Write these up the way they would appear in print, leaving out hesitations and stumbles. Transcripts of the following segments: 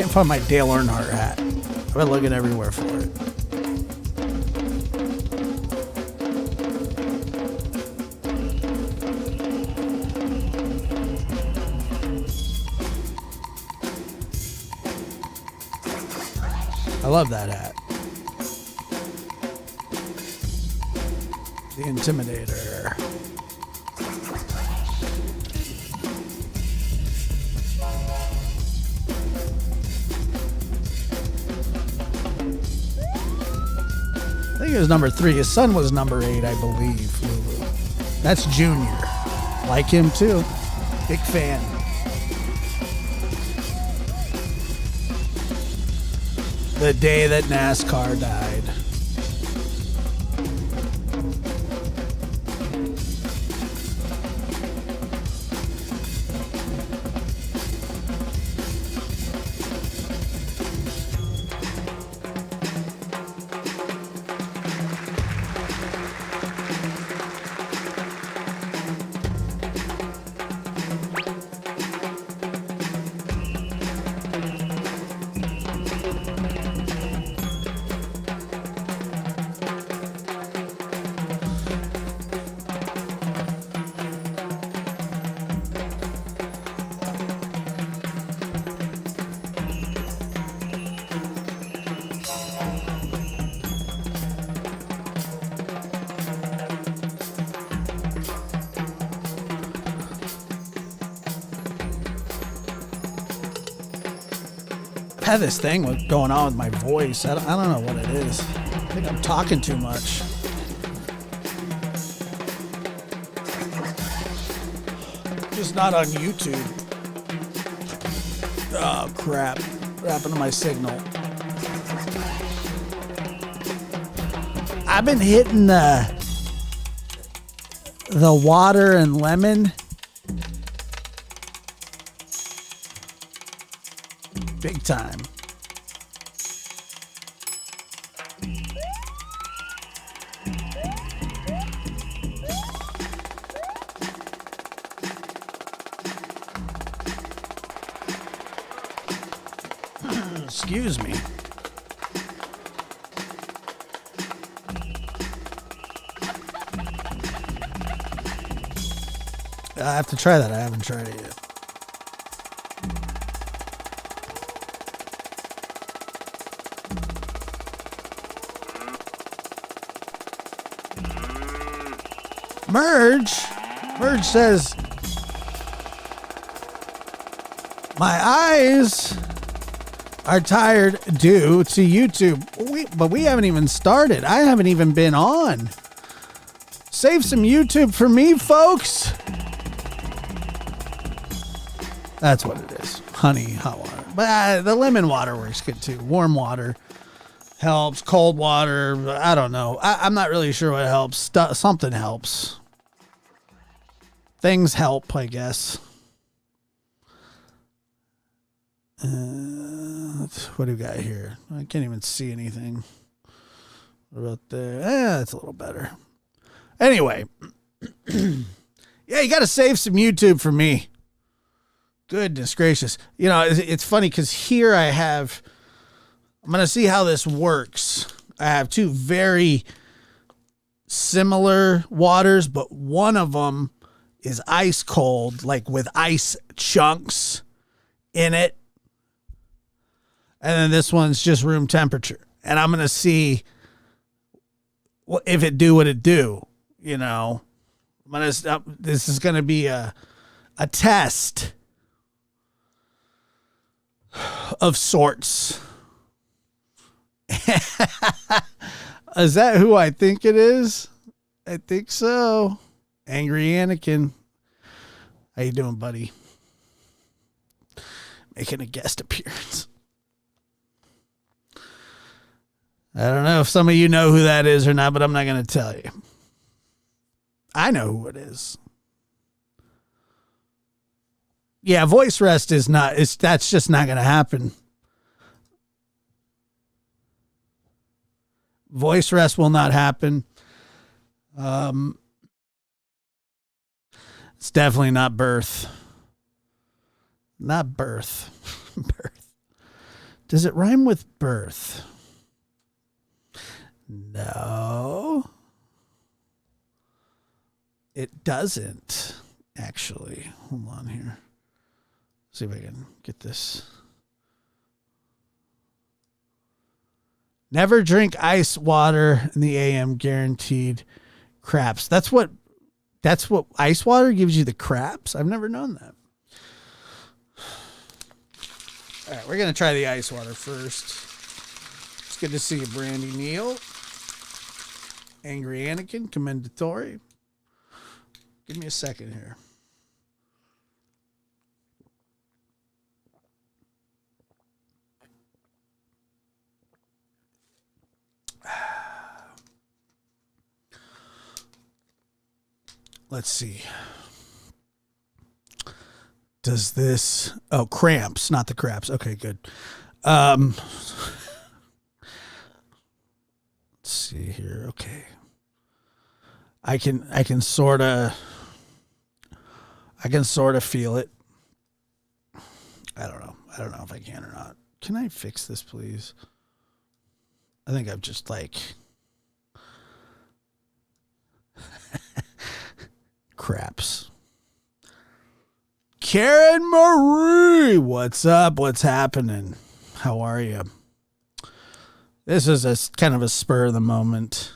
can't find my Dale Earnhardt hat. I've been looking everywhere for it. I love that hat. The Intimidator. I think it was number 3. His son was number 8, I believe. Lulu. That's Junior. Like him too. Big fan. The day that NASCAR died. I had this thing going on with my voice. I don't know what it is. I think I'm talking too much. Just not on YouTube. Oh, crap. What happened to my signal? I've been hitting the water and lemon. Big time. Excuse me. I have to try that. I haven't tried it yet. Merge says, my eyes are tired due to YouTube. But we haven't even started. I haven't even been on. Save some YouTube for me, folks. That's what it is. Honey, hot water. But the lemon water works good too. Warm water helps. Cold water, I don't know. I'm not really sure what helps. Something helps. Things help, I guess. What do we got here? I can't even see anything. What about there? That's a little better. Anyway. Yeah, you got to save some YouTube for me. Goodness gracious. You know, it's funny because here I'm going to see how this works. I have two very similar waters, but one of them is ice cold, like with ice chunks in it. And then this one's just room temperature. And I'm going to see if it do what it do, you know. This is going to be a test of sorts. Is that who I think it is? I think so. Angry Anakin. How you doing, buddy? Making a guest appearance. I don't know if some of you know who that is or not, but I'm not going to tell you. I know who it is. Yeah, voice rest that's just not going to happen. Voice rest will not happen. It's definitely not birth. Not birth. Birth. Does it rhyme with birth? No. It doesn't, actually. Hold on here. See if I can get this. Never drink ice water in the AM, guaranteed craps. That's what ice water gives you, the craps? I've never known that. All right, we're going to try the ice water first. It's good to see you, Brandy Neal. Angry Anakin, commendatory. Give me a second here. Let's see. Does this... Oh, cramps, not the craps. Okay, good. Let's see here. Okay. I can sort of feel it. I don't know if I can or not. Can I fix this, please? I think I've just craps. Karen Marie, what's up? What's happening? How are you? This is a kind of a spur of the moment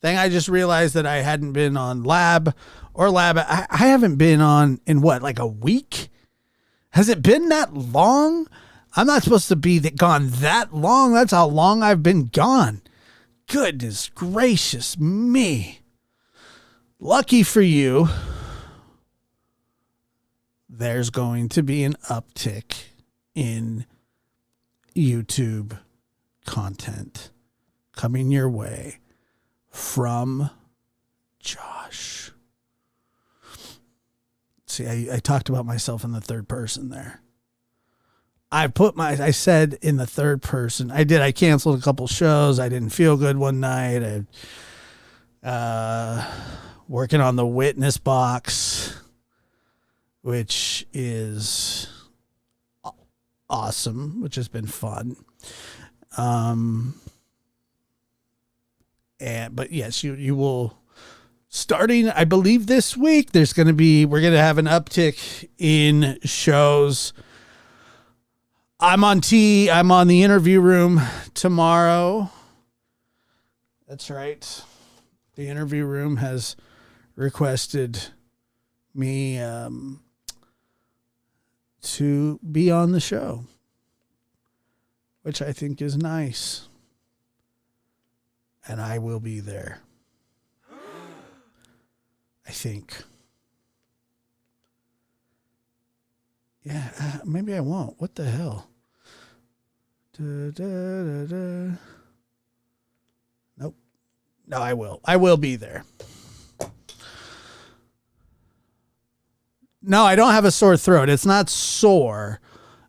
thing. I just realized that I hadn't been on Lab. I haven't been on in what, like a week? Has it been that long? I'm not supposed to be gone that long. That's how long I've been gone. Goodness gracious me. Lucky for you, there's going to be an uptick in YouTube content coming your way from Josh. See, I talked about myself in the third person there. I said in the third person. I canceled a couple shows. I didn't feel good one night. Working on the witness box, which is awesome, which has been fun. But yes, you will, starting, I believe this week, we're going to have an uptick in shows. I'm on the interview room tomorrow. That's right. The interview room has requested me to be on the show, which I think is nice. And I will be there. I think. Yeah, maybe I won't. What the hell? Nope. No, I will. I will be there. No, I don't have a sore throat. It's not sore.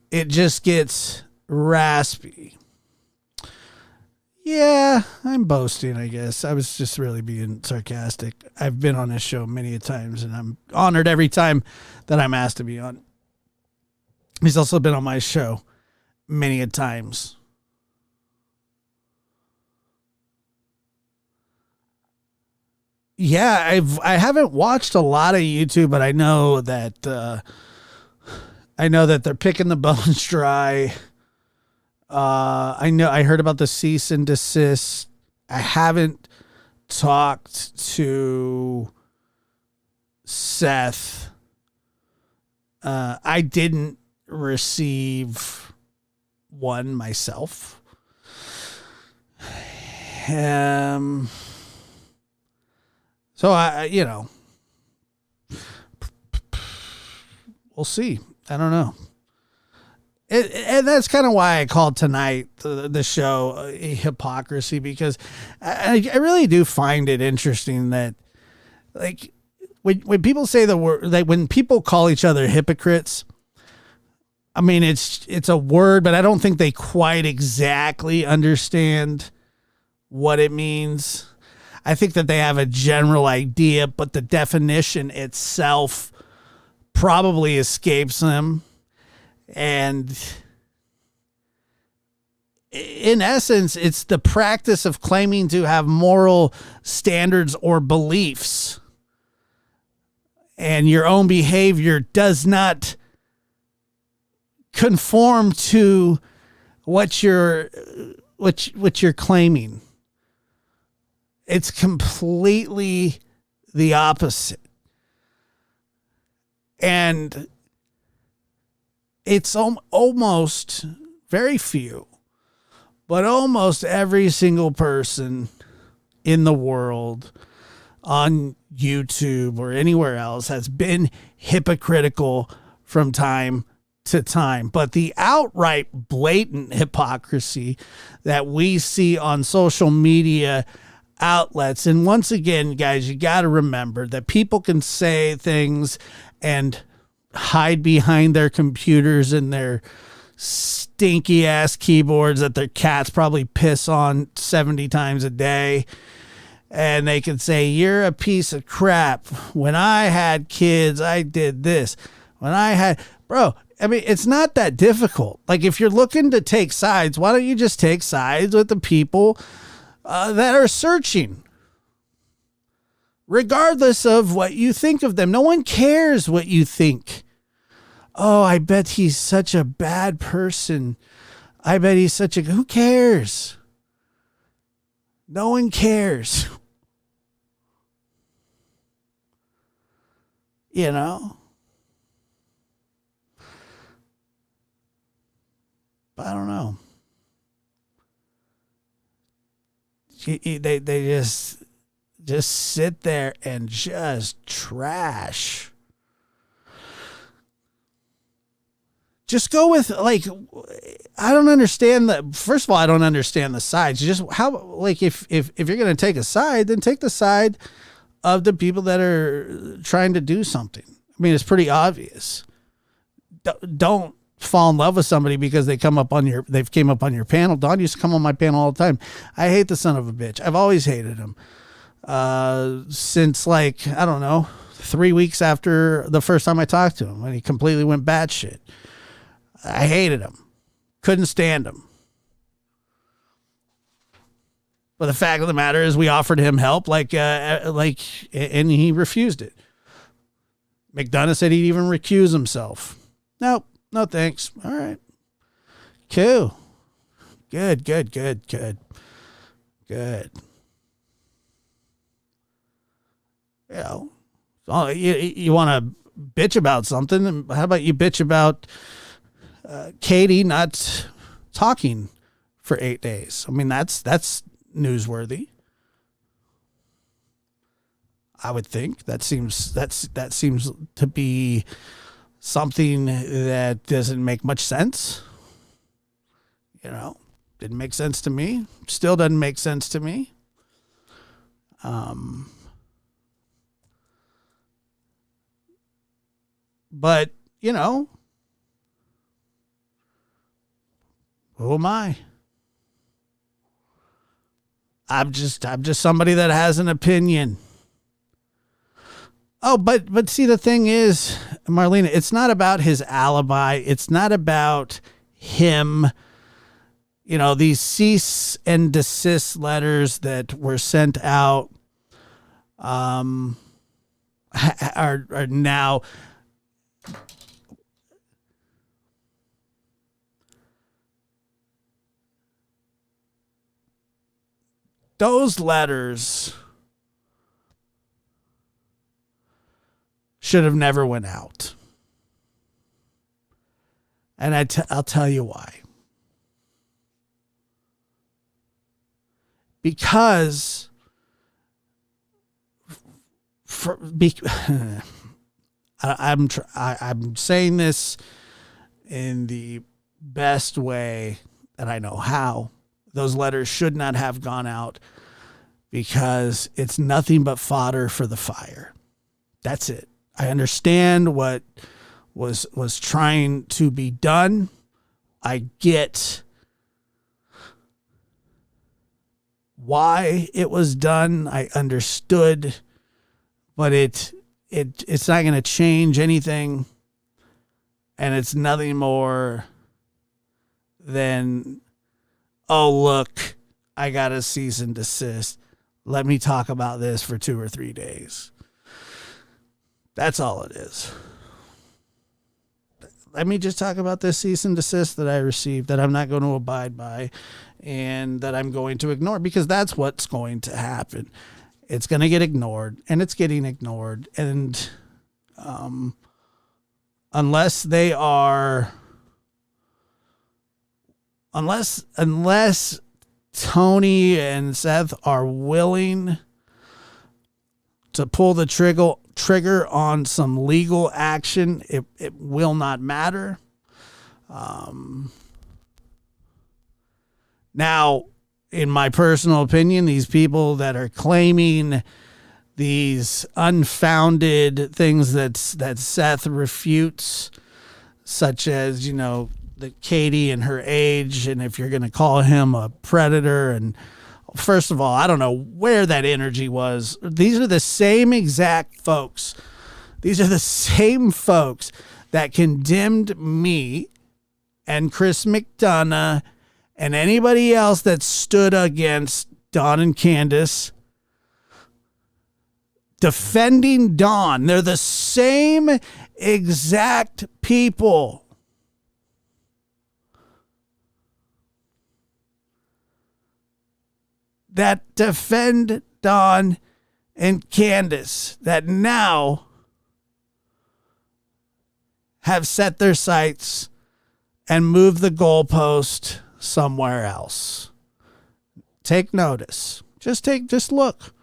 It just gets raspy. Yeah, I'm boasting, I guess. I was just really being sarcastic. I've been on this show many a times, and I'm honored every time that I'm asked to be on. He's also been on my show many a times. Yeah, I haven't watched a lot of YouTube, but I know that they're picking the bones dry. I heard about the cease and desist. I haven't talked to Seth. I didn't receive one myself. So we'll see. I don't know. And that's kind of why I called tonight the show Hypocrisy, because I really do find it interesting that, like, when people say the word, like when people call each other hypocrites, I mean, it's a word, but I don't think they quite exactly understand what it means. I think that they have a general idea, but the definition itself probably escapes them. And in essence, it's the practice of claiming to have moral standards or beliefs, and your own behavior does not conform to what you're claiming. It's completely the opposite. And it's almost very few, but almost every single person in the world on YouTube or anywhere else has been hypocritical from time to time. But the outright blatant hypocrisy that we see on social media outlets, and once again, guys, you got to remember that people can say things and hide behind their computers and their stinky ass keyboards that their cats probably piss on 70 times a day. And they can say, you're a piece of crap. When I had kids, I did this. Bro, I mean, it's not that difficult. Like, if you're looking to take sides, why don't you just take sides with the people that are searching? Regardless of what you think of them. No one cares what you think. Oh, I bet he's such a bad person. I bet he's who cares? No one cares. You know? But I don't know. They just sit there and just trash. Just go with, like, I don't understand first of all, I don't understand the sides. Just how, like, if you're going to take a side, then take the side of the people that are trying to do something. I mean, it's pretty obvious. Don't fall in love with somebody because they've came up on your panel. Don used to come on my panel all the time. I hate the son of a bitch. I've always hated him. Since, like, I don't know, 3 weeks after the first time I talked to him, when he completely went batshit. I hated him. Couldn't stand him. But the fact of the matter is, we offered him help, and he refused it. McDonough said he'd even recuse himself. Nope. No thanks. All right. Cool. Good. You know, you want to bitch about something? How about you bitch about Katie not talking for 8 days? I mean, that's newsworthy. I would think that seems to be something that doesn't make much sense. You know, didn't make sense to me. Still doesn't make sense to me. But, you know, who am I? I'm just somebody that has an opinion. Oh, but see, the thing is, Marlena, it's not about his alibi. It's not about him. You know, these cease and desist letters that were sent out are now those letters should have never went out. And I'll tell you why. Because I'm saying this in the best way that I know how. Those letters should not have gone out because it's nothing but fodder for the fire. That's it. I understand what was trying to be done. I get why it was done. I understood, but it's not going to change anything, and it's nothing more than oh, look, I got a cease and desist. Let me talk about this for 2 or 3 days. That's all it is. Let me just talk about this cease and desist that I received that I'm not going to abide by and that I'm going to ignore, because that's what's going to happen. It's going to get ignored, and it's getting ignored. And unless Tony and Seth are willing to pull the trigger on some legal action, it will not matter. Now, in my personal opinion, these people that are claiming these unfounded things that Seth refutes, such as, that Katie and her age, and if you're going to call him a predator, and first of all, I don't know where that energy was. These are the same exact folks. These are the same folks that condemned me and Chris McDonough and anybody else that stood against Dawn and Candace, defending Dawn. They're the same exact people that defend Dawn and Candace, that now have set their sights and moved the goalpost somewhere else. Take notice. Just look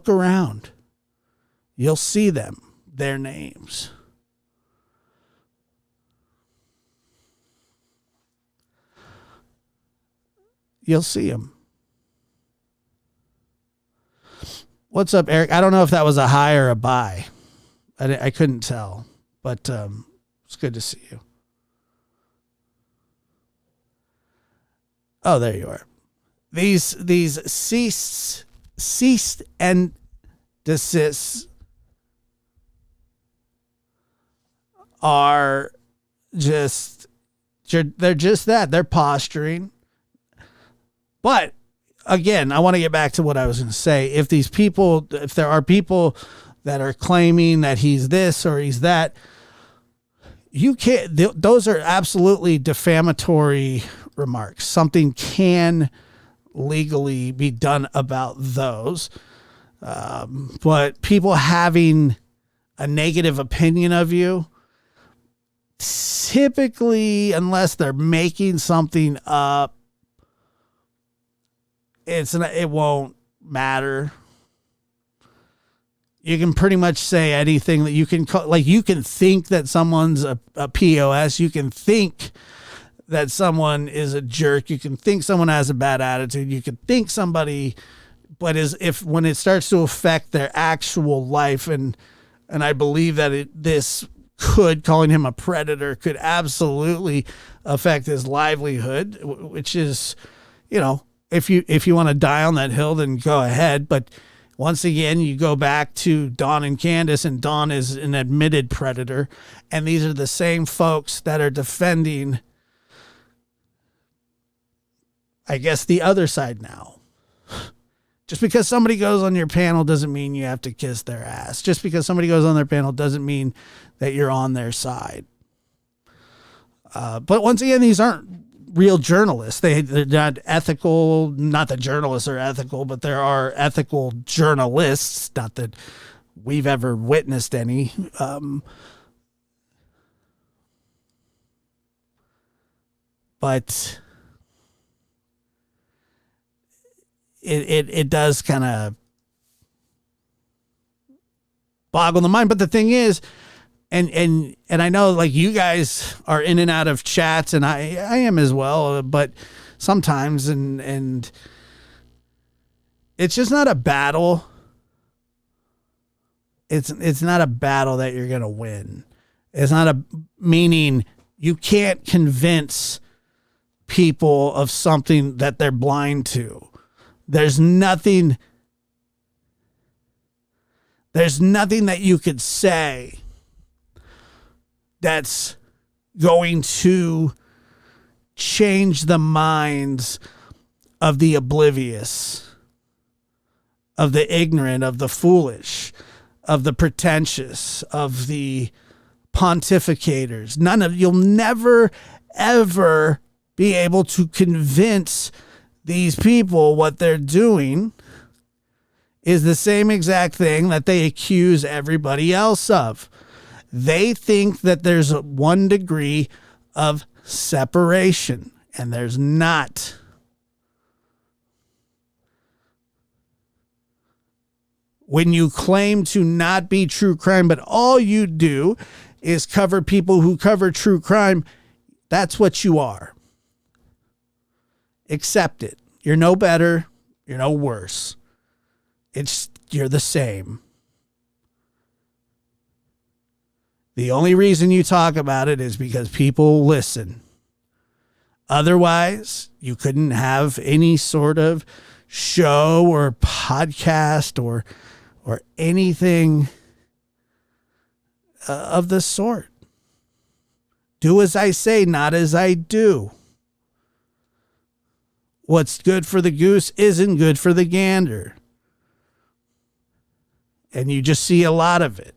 around. You'll see them, their names. You'll see them. What's up, Eric? I don't know if that was a high or a buy. I couldn't tell, but it's good to see you. Oh, there you are. These ceased and desists are just, they're just that. They're posturing. But again, I want to get back to what I was going to say. If there are people that are claiming that he's this or he's that, you can't, those are absolutely defamatory remarks. Something can legally be done about those. But people having a negative opinion of you, typically, unless they're making something up, it won't matter. You can pretty much say anything that you can call, like you can think that someone's a POS. You can think that someone is a jerk. You can think someone has a bad attitude. You can think somebody, but when it starts to affect their actual life, and I believe that calling him a predator could absolutely affect his livelihood, which is, if you want to die on that hill, then go ahead. But once again, you go back to Dawn and Candace, and Dawn is an admitted predator. And these are the same folks that are defending, I guess, the other side now. Just because somebody goes on your panel doesn't mean you have to kiss their ass. Just because somebody goes on their panel doesn't mean that you're on their side. But once again, these aren't real journalists. They're not ethical. Not that journalists are ethical, but there are ethical journalists. Not that we've ever witnessed any. But it does kind of boggle the mind. But the thing is, and I know, like, you guys are in and out of chats, and I am as well, but sometimes, and it's just not a battle. It's not a battle that you're going to win. It's not meaning you can't convince people of something that they're blind to. There's nothing that you could say that's going to change the minds of the oblivious, of the ignorant, of the foolish, of the pretentious, of the pontificators. You'll never, ever be able to convince these people what they're doing is the same exact thing that they accuse everybody else of. They think that there's 1 degree of separation, and there's not. When you claim to not be true crime, but all you do is cover people who cover true crime, that's what you are. Accept it. You're no better. You're no worse. You're the same. The only reason you talk about it is because people listen. Otherwise, you couldn't have any sort of show or podcast or anything of the sort. Do as I say, not as I do. What's good for the goose isn't good for the gander. And you just see a lot of it.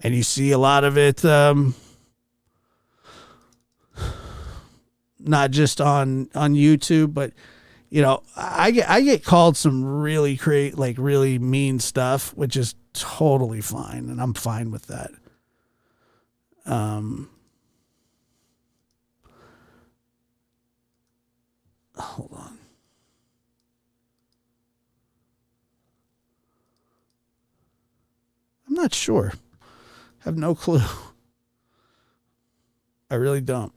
And you see a lot of it, not just on YouTube, but I get called some really really mean stuff, which is totally fine, and I'm fine with that. Hold on. I'm not sure. Have no clue. I really don't.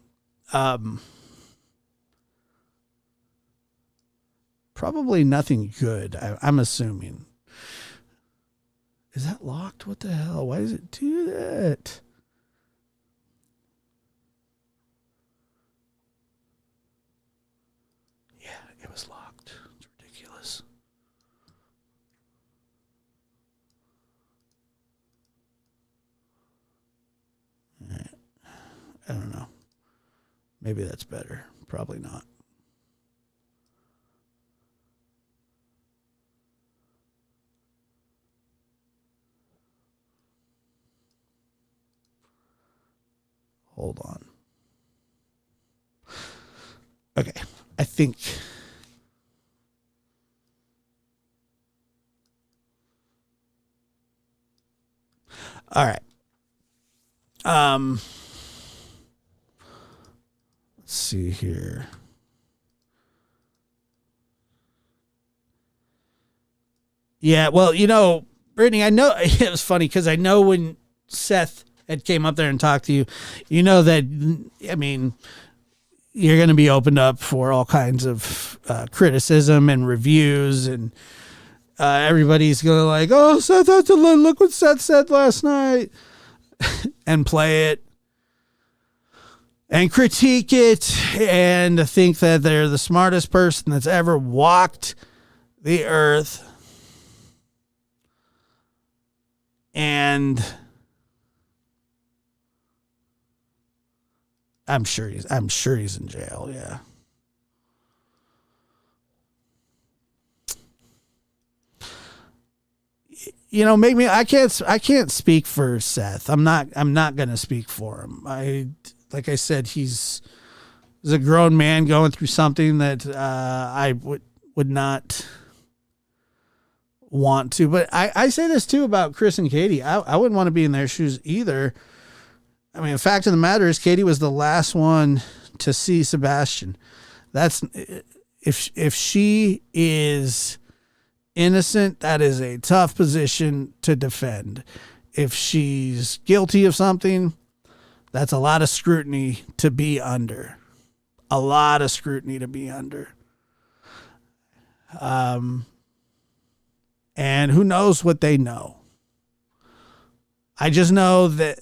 Probably nothing good, I'm assuming. Is that locked? What the hell? Why does it do that? Yeah, it was locked. It's ridiculous. All right. I don't know. Maybe that's better. Probably not. Hold on. Okay. I think. All right. Let's see here. Yeah, well, Brittany, I know it was funny because I know when Seth had came up there and talked to you, that, I mean, you're going to be opened up for all kinds of criticism and reviews, and everybody's going to oh, Seth, look what Seth said last night, and play it and critique it and think that they're the smartest person that's ever walked the earth. And I'm sure he's in jail. Yeah. Maybe I can't speak for Seth. I'm not going to speak for him. Like I said, he's a grown man going through something that I would not want to. But I say this too about Chris and Katie. I wouldn't want to be in their shoes either. I mean, the fact of the matter is Katie was the last one to see Sebastian. That's if she is innocent, that is a tough position to defend. If she's guilty of something, that's a lot of scrutiny to be under. A lot of scrutiny to be under. And who knows what they know. I just know that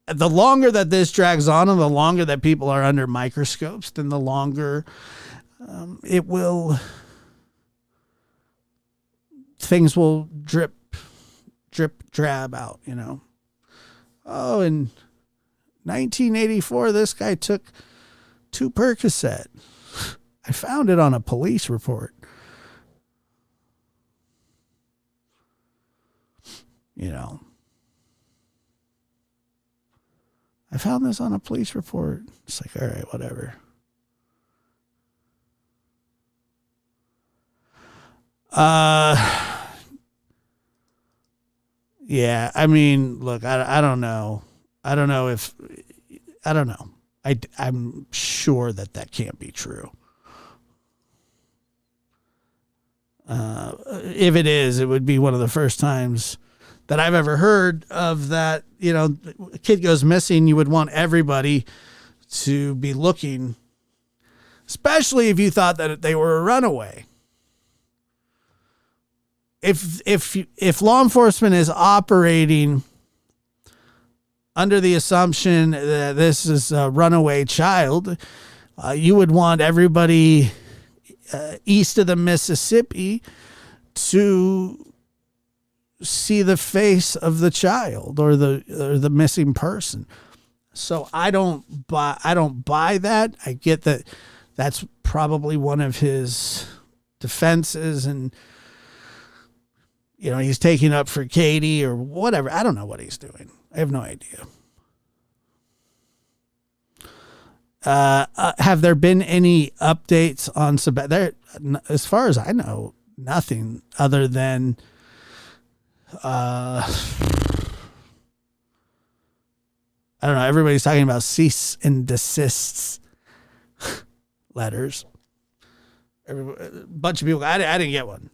the longer that this drags on and the longer that people are under microscopes, then the longer things will drip drip drab out, you know. Oh, in 1984, this guy took 2 Percocet. I found it on a police report. You know. I found this on a police report. It's like, all right, whatever. Yeah, I mean, look, I don't know. I don't know. I'm sure that can't be true. If it is, it would be one of the first times that I've ever heard of that. You know, a kid goes missing, you would want everybody to be looking, especially if you thought that they were a runaway. If law enforcement is operating under the assumption that this is a runaway child, you would want everybody east of the Mississippi to see the face of the child or the missing person. So I don't buy that. I get that that's probably one of his defenses, and you know, he's taking up for Katie or whatever. I don't know what he's doing. I have no idea. Have there been any updates on Sebastian? As far as I know, nothing other than I don't know. Everybody's talking about cease and desist letters. A bunch of people. I didn't get one.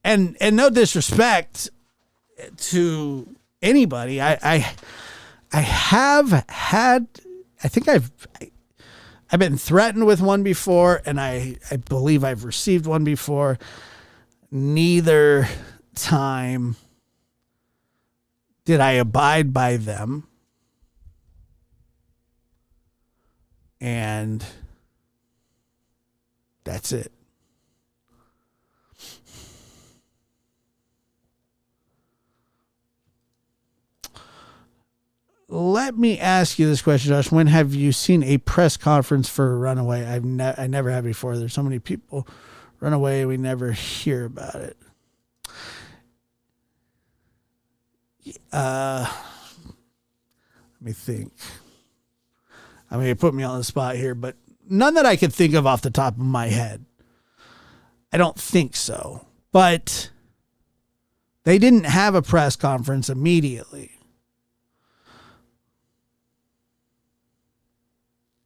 And no disrespect to anybody. I have had, I think I've been threatened with one before, and I believe I've received one before. Neither time did I abide by them. And that's it. Let me ask you this question, Josh. When have you seen a press conference for a runaway? I never have before. There's so many people run away, we never hear about it. Let me think. I mean, you put me on the spot here, but none that I could think of off the top of my head. I don't think so. But they didn't have a press conference immediately.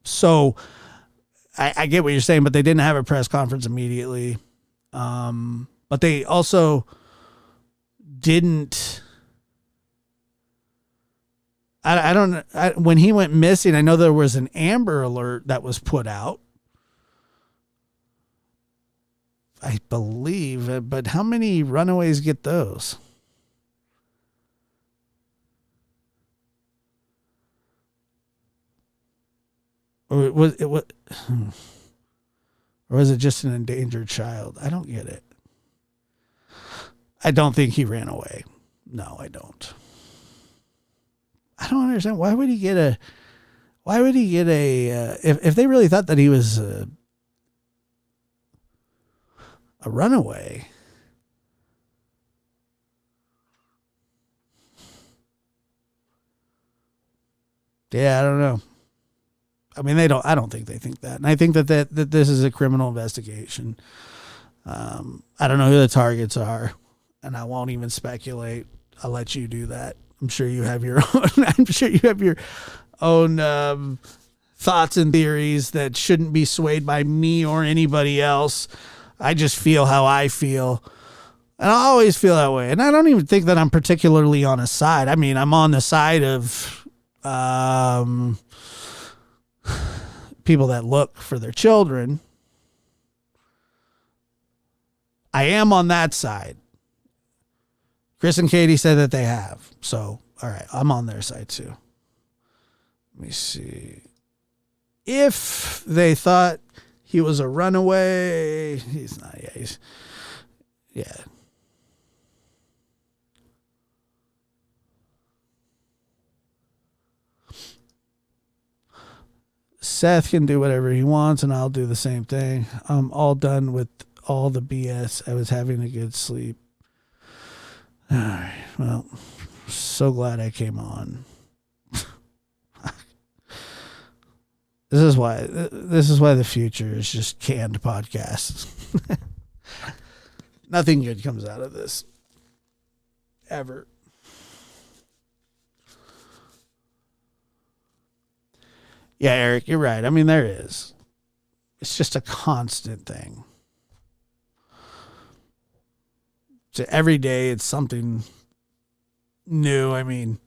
So I get what you're saying, but they didn't have a press conference immediately. But they also didn't. I don't. When he went missing, I know there was an Amber Alert that was put out, I believe. But how many runaways get those? Or was it just an endangered child? I don't get it. I don't think he ran away. No, I don't. I don't understand. Why would he get a if they really thought that he was a runaway? Yeah, I don't know. I mean, I don't think they think that. And I think that this is a criminal investigation. I don't know who the targets are, and I won't even speculate. I'll let you do that. I'm sure you have your own thoughts and theories that shouldn't be swayed by me or anybody else. I just feel how I feel. And I always feel that way. And I don't even think that I'm particularly on a side. I mean, I'm on the side of people that look for their children. I am on that side. Chris and Katie said that they have. So, all right, I'm on their side too. Let me see. If they thought he was a runaway, he's not. Yeah, Yeah. Seth can do whatever he wants, and I'll do the same thing. I'm all done with all the BS. I was having a good sleep. All right. Well, so glad I came on. This is why the future is just canned podcasts. Nothing good comes out of this. Ever. Yeah, Eric, you're right. I mean, there is. It's just a constant thing. So every day it's something new. I mean,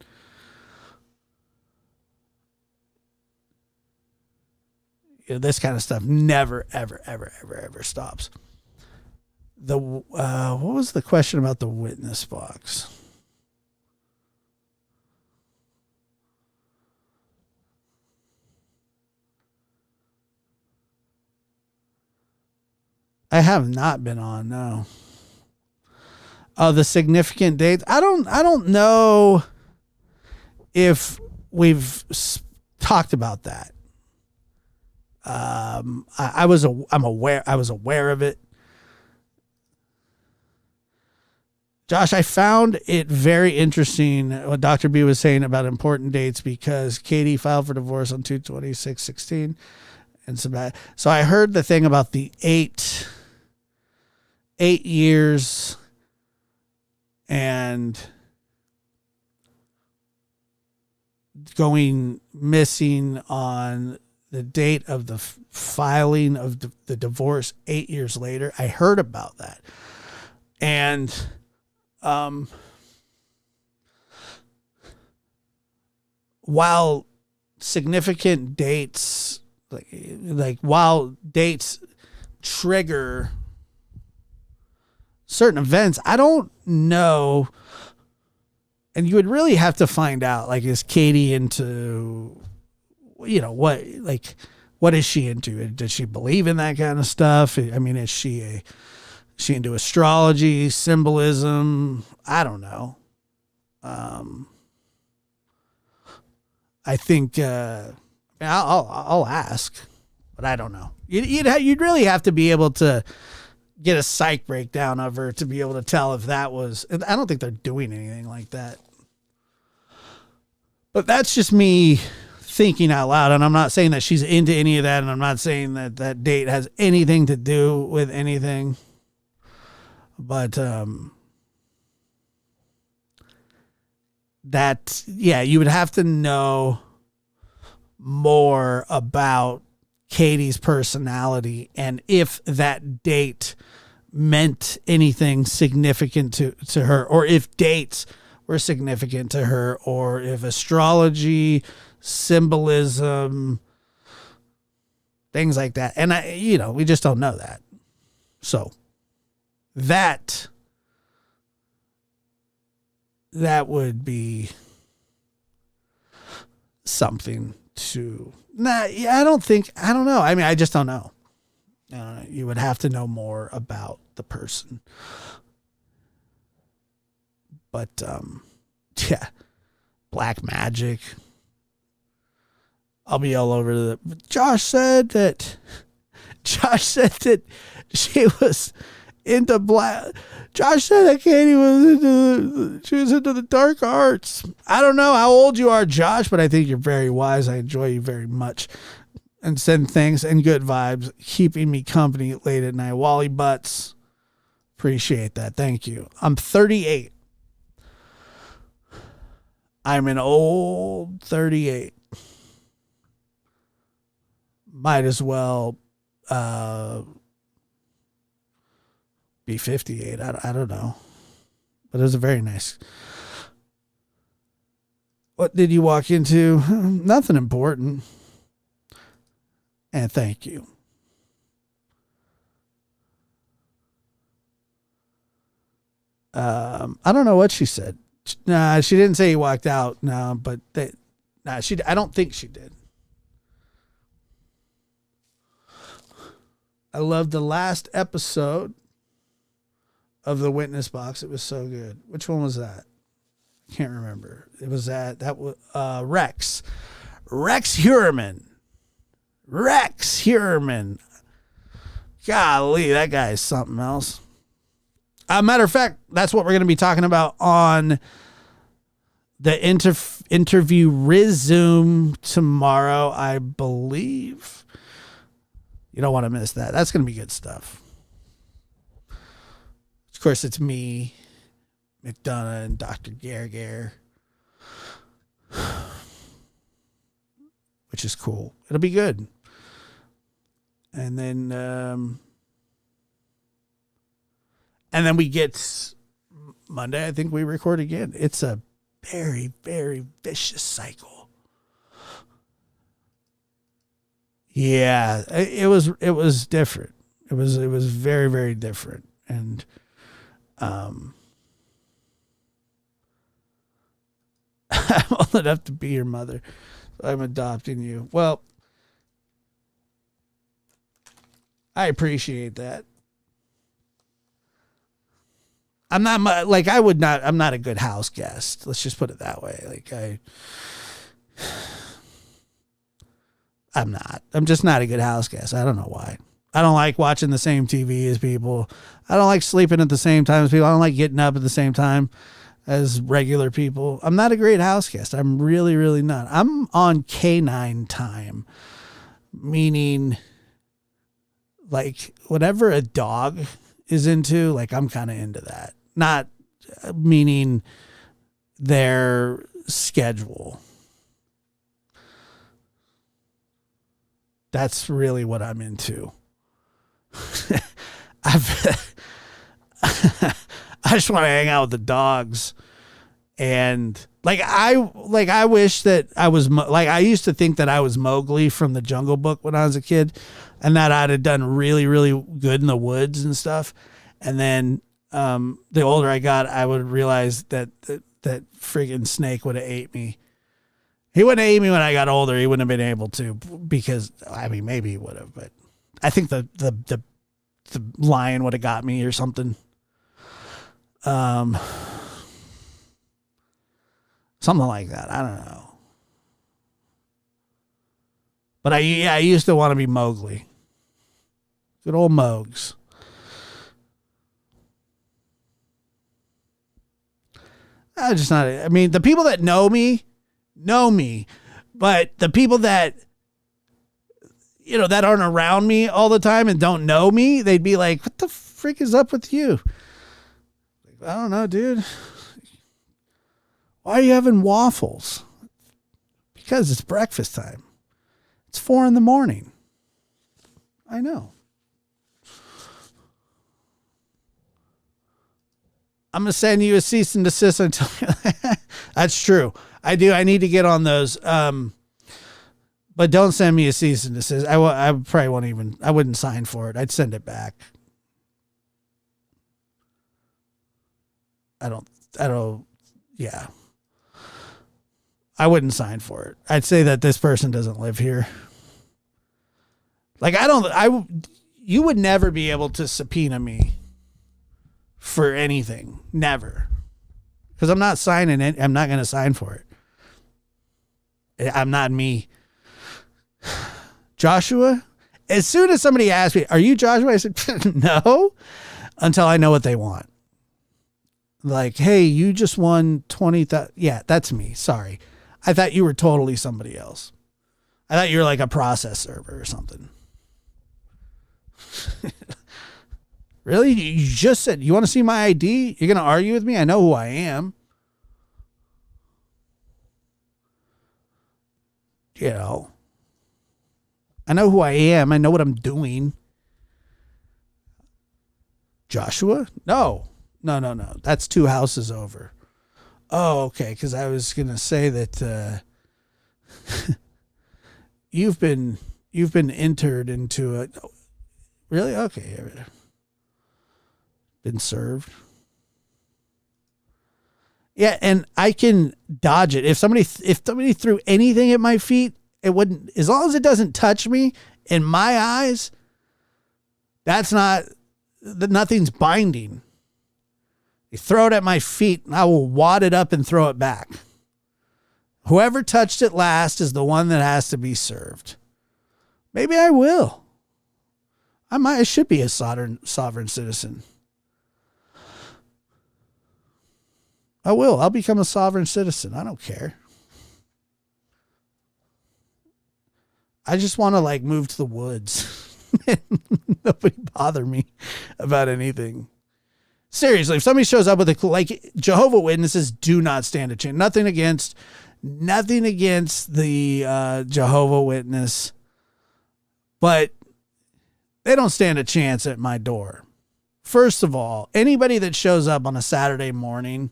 this kind of stuff never, ever, ever, ever, ever stops. What was the question about the witness box? I have not been on, no. Oh, the significant dates. I don't know if we've talked about that. I'm aware. I was aware of it. Josh, I found it very interesting what Dr. B was saying about important dates because Katie filed for divorce on 2/26/16, and so I heard the thing about the 8 years and going missing on the date of the filing of the divorce 8 years later. I heard about that. And while significant dates, like while dates trigger certain events, I don't know. And you would really have to find out, like, is Katie into, what is she into? Does she believe in that kind of stuff? I mean, is she into astrology, symbolism? I don't know. I think I'll ask, but I don't know. You'd really have to be able to get a psych breakdown of her to be able to tell if that was. I don't think they're doing anything like that. But that's just me thinking out loud, and I'm not saying that she's into any of that, and I'm not saying that that date has anything to do with anything. But you would have to know more about Katie's personality and if that date meant anything significant to her, or if dates were significant to her, or if astrology, symbolism, things like that. And we just don't know that. So that would be something to. I don't know. I mean, I just don't know. You would have to know more about the person. But, yeah, black magic. I'll be all over Josh said that she was into black. Josh said that Katie was into the dark arts. I don't know how old you are, Josh, but I think you're very wise. I enjoy you very much. And send thanks and good vibes, keeping me company late at night. Wally Butts, appreciate that. Thank you. I'm 38. I'm an old 38. Might as well be 58. I don't know. But it was a very nice. What did you walk into? Nothing important. And thank you. I don't know what she said. Nah, she didn't say he walked out. No, but I don't think she did. I loved the last episode of the witness box. It was so good. Which one was that? Can't remember. It was that was Rex Heuermann. Rex Heuermann. Golly, that guy is something else. Matter of fact, that's what we're going to be talking about on the interview resume tomorrow, I believe. You don't want to miss that. That's going to be good stuff. Of course, it's me, McDonough, and Dr. Gare, which is cool. It'll be good. And then we get Monday, I think we record again. It's a very, very vicious cycle. Yeah, it was different. It was very, very different. And I'm old enough to be your mother. So I'm adopting you. Well, I appreciate that. I'm not I'm not a good house guest. Let's just put it that way. I'm just not a good house guest. I don't know why. I don't like watching the same TV as people. I don't like sleeping at the same time as people. I don't like getting up at the same time as regular people. I'm not a great house guest. I'm really, really not. I'm on canine time, meaning like whatever a dog is into, like I'm kind of into that. Not meaning their schedule. That's really what I'm into. I just want to hang out with the dogs. And I wish that I was I used to think that I was Mowgli from the Jungle Book when I was a kid, and that I'd have done really, really good in the woods and stuff. And then the older I got, I would realize that friggin' snake would have ate me. He wouldn't have ate me when I got older. He wouldn't have been able to, because I mean, maybe he would have, but I think the lion would have got me or something. Something like that. I don't know. But I used to want to be Mowgli. Good old Mogs. I mean, the people that know me, but the people that, that aren't around me all the time and don't know me, they'd be like, what the frick is up with you? I don't know, dude. Why are you having waffles? Because it's breakfast time. It's 4 a.m. I know. I'm going to send you a cease and desist until that's true. I do. I need to get on those. But don't send me a cease and desist. I probably won't even, I wouldn't sign for it. I'd send it back. Yeah. I wouldn't sign for it. I'd say that this person doesn't live here. You would never be able to subpoena me for anything. Never. Because I'm not signing it. I'm not going to sign for it. I'm not me. Joshua, as soon as somebody asked me, are you Joshua? I said, no, until I know what they want. Like, hey, you just won 20,000. Yeah, that's me. Sorry. I thought you were totally somebody else. I thought you were like a process server or something. Really? You just said, you want to see my ID? You're going to argue with me? I know who I am. I know who I am. I know what I'm doing. Joshua? No. That's 2 houses over. Oh, okay. Because I was going to say that you've been entered into a... Really? Okay. Been served. Yeah, and I can dodge it. If somebody threw anything at my feet, it wouldn't, as long as it doesn't touch me in my eyes, nothing's binding. They throw it at my feet, and I will wad it up and throw it back. Whoever touched it last is the one that has to be served. Maybe I will. I should be a sovereign citizen. I will. I'll become a sovereign citizen. I don't care. I just want to move to the woods. Nobody bother me about anything. Seriously, if somebody shows up with Jehovah's Witnesses do not stand a chance. Nothing against the Jehovah's Witness, but they don't stand a chance at my door. First of all, anybody that shows up on a Saturday morning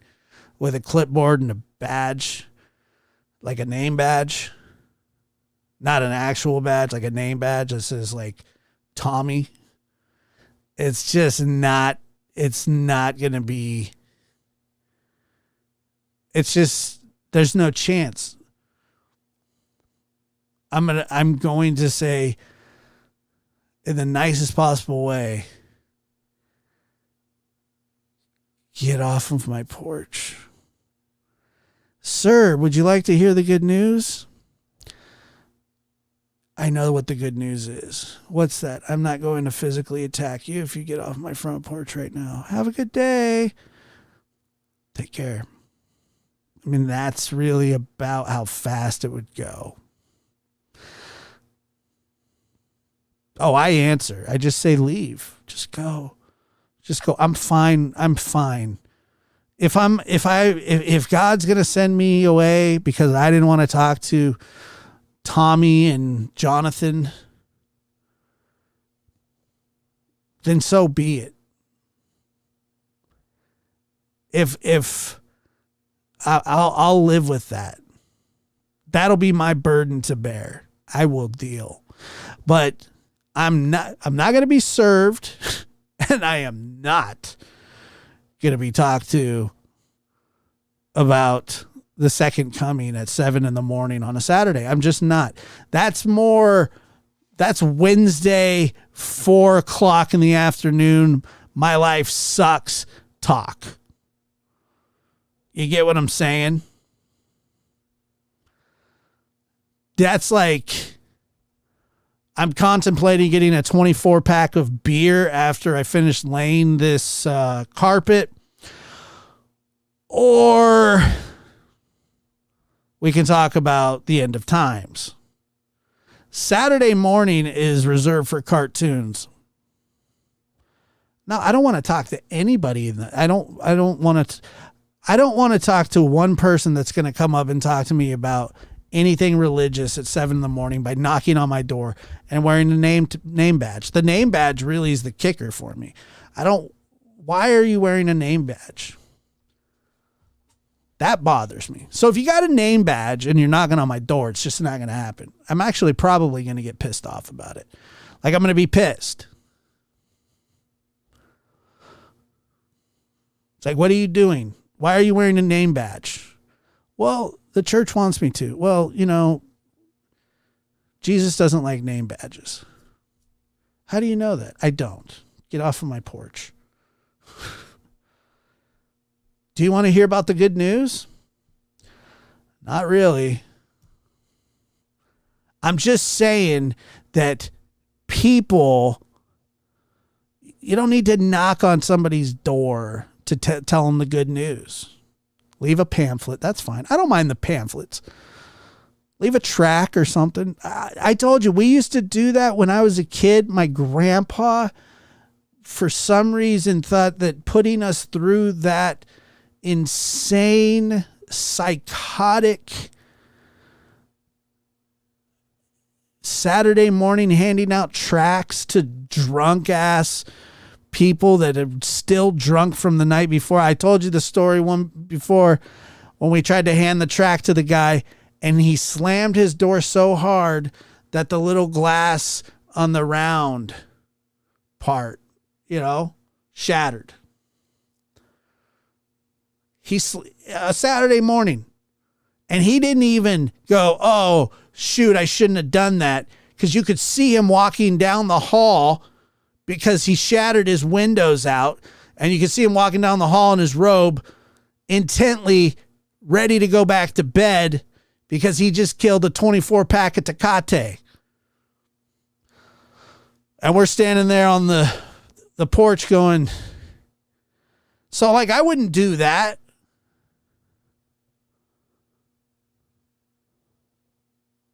with a clipboard and a badge, like a name badge, not an actual badge, like a name badge that says Tommy, it's just not, it's not going to be, it's just, there's no chance. I'm going to say in the nicest possible way, get off of my porch. Sir, would you like to hear the good news? I know what the good news is. What's that? I'm not going to physically attack you if you get off my front porch right now. Have a good day. Take care. I mean, that's really about how fast it would go. Oh, I answer. I just say leave. Just go. Just go. I'm fine. I'm fine. If God's going to send me away because I didn't want to talk to Tommy and Jonathan, then so be it. If I'll live with that. That'll be my burden to bear. I will deal. But I'm not going to be served, and I am not going to be talked to about the second coming at 7 a.m. on a Saturday. I'm just not. That's Wednesday, 4:00 in the afternoon. My life sucks talk. You get what I'm saying? That's I'm contemplating getting a 24-pack of beer after I finish laying this carpet. Or we can talk about the end of times. Saturday morning is reserved for cartoons. Now, I don't want to talk to anybody. I don't want to talk to one person that's going to come up and talk to me about anything religious at 7 a.m. by knocking on my door and wearing a name badge. The name badge really is the kicker for me. Why are you wearing a name badge? That bothers me. So if you got a name badge and you're knocking on my door, it's just not going to happen. I'm actually probably going to get pissed off about it. I'm going to be pissed. It's what are you doing? Why are you wearing a name badge? Well, the church wants me to. Well, Jesus doesn't like name badges. How do you know that? I don't. Get off of my porch. Do you want to hear about the good news? Not really. I'm just saying that people, you don't need to knock on somebody's door to tell them the good news. Leave a pamphlet. That's fine. I don't mind the pamphlets. Leave a track or something. I told you, we used to do that when I was a kid. My grandpa, for some reason, thought that putting us through that insane, psychotic Saturday morning handing out tracts to drunk ass people that are still drunk from the night before. I told you the story one before when we tried to hand the tract to the guy and he slammed his door so hard that the little glass on the round part, shattered. A Saturday morning, and he didn't even go, oh, shoot, I shouldn't have done that, because you could see him walking down the hall because he shattered his windows out And you can see him walking down the hall in his robe, intently ready to go back to bed because he just killed a 24-pack of Tecate. And we're standing there on the porch going, so like I wouldn't do that.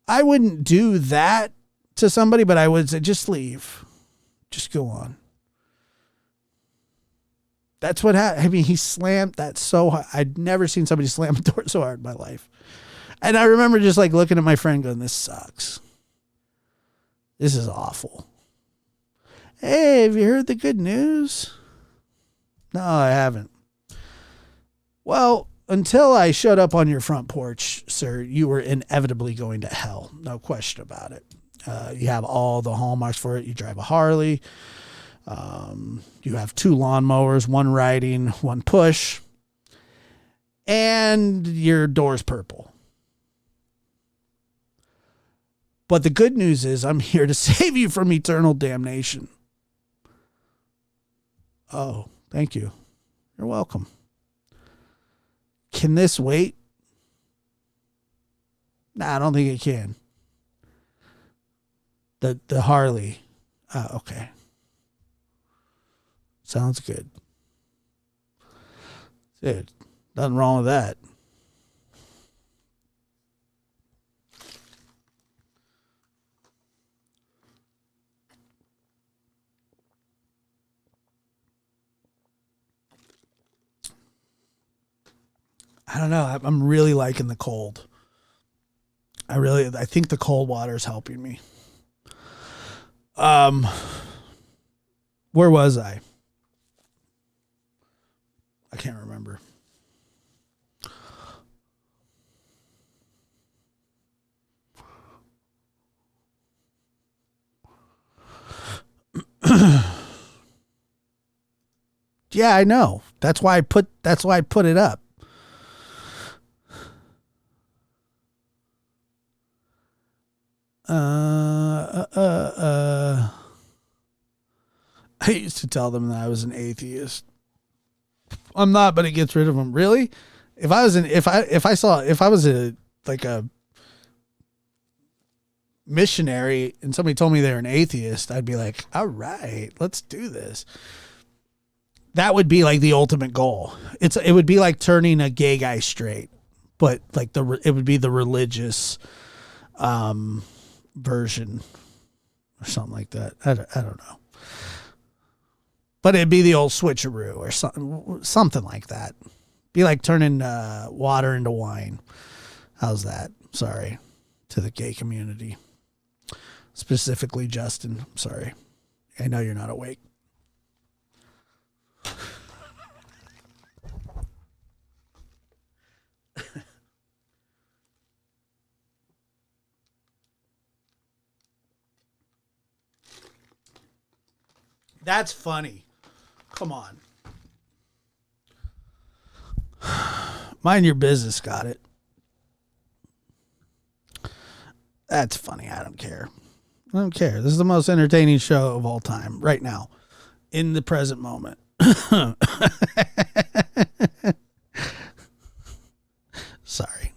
I wouldn't do that to somebody, but I would say, just leave. Just go on. That's what happened. I mean, he slammed that so hard. I'd never seen somebody slam a door so hard in my life. And I remember just like looking at my friend going, this sucks. This is awful. Hey, have you heard the good news? No, I haven't. Well, until I showed up on your front porch, sir, you were inevitably going to hell. No question about it. You have all the hallmarks for it. You drive a Harley. You have 2 lawnmowers, 1 riding, 1 push. And your door's purple. But the good news is I'm here to save you from eternal damnation. Oh, thank you. You're welcome. Can this wait? Nah, I don't think it can. The Harley. Okay. Sounds good. Dude, nothing wrong with that. I don't know. I'm really liking the cold. I think the cold water is helping me. Where was I? I can't remember. Yeah, I know. That's why I put it up. I used to tell them that I was an atheist. I'm not, but it gets rid of them. Really? If I was a missionary and somebody told me they're an atheist, I'd be like, all right, let's do this. That would be like the ultimate goal. It would be like turning a gay guy straight, but like it would be the religious, version or something like that. I don't know. But it'd be the old switcheroo or something like that. Be like turning water into wine. How's that? Sorry to the gay community. Specifically, Justin. I'm sorry. I know you're not awake. That's funny. Come on. Mind your business, got it. That's funny. I don't care. I don't care. This is the most entertaining show of all time right now in the present moment. Sorry.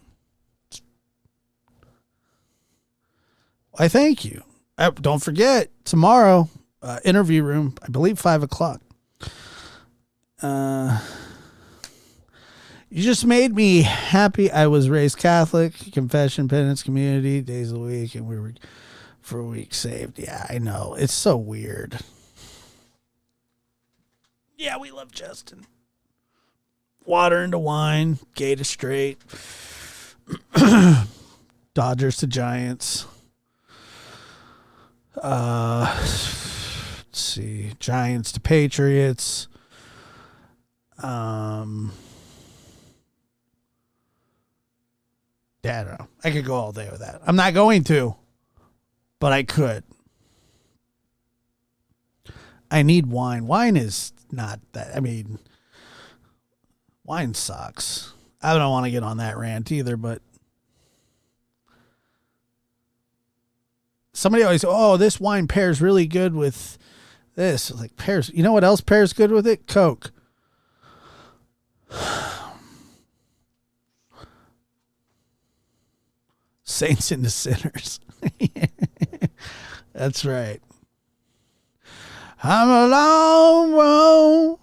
Why, thank you. Don't forget, tomorrow, interview room, I believe 5:00. You just made me happy. I was raised Catholic, confession, penance, community, days of the week, and we were for a week saved. Yeah, I know. It's so weird. Yeah, we love Justin. Water into wine, gay to straight. Dodgers to Giants. Let's see. Giants to Patriots. Yeah, I don't know. I could go all day with that. I'm not going to, but I could. I need wine. Wine is not that. I mean, wine sucks. I don't want to get on that rant either, but somebody always, oh, this wine pairs really good with this. Like, pairs. You know what else pairs good with it? Coke. Saints into sinners. That's right. I'm a long road.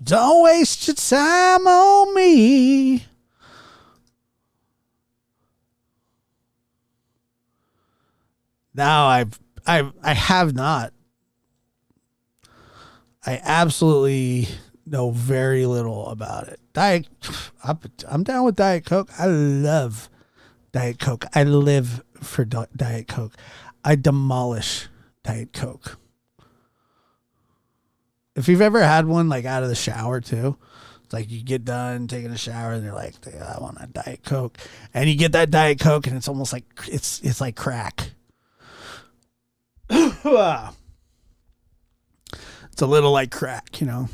Don't waste your time on me. Now I have not. I absolutely know very little about it. I'm down with Diet Coke. I love Diet Coke. I live for Diet Coke. I demolish Diet Coke. If you've ever had one like out of the shower too, it's like you get done taking a shower and you're like, I want a Diet Coke, and you get that Diet Coke and it's almost like it's like crack. It's a little like crack, you know.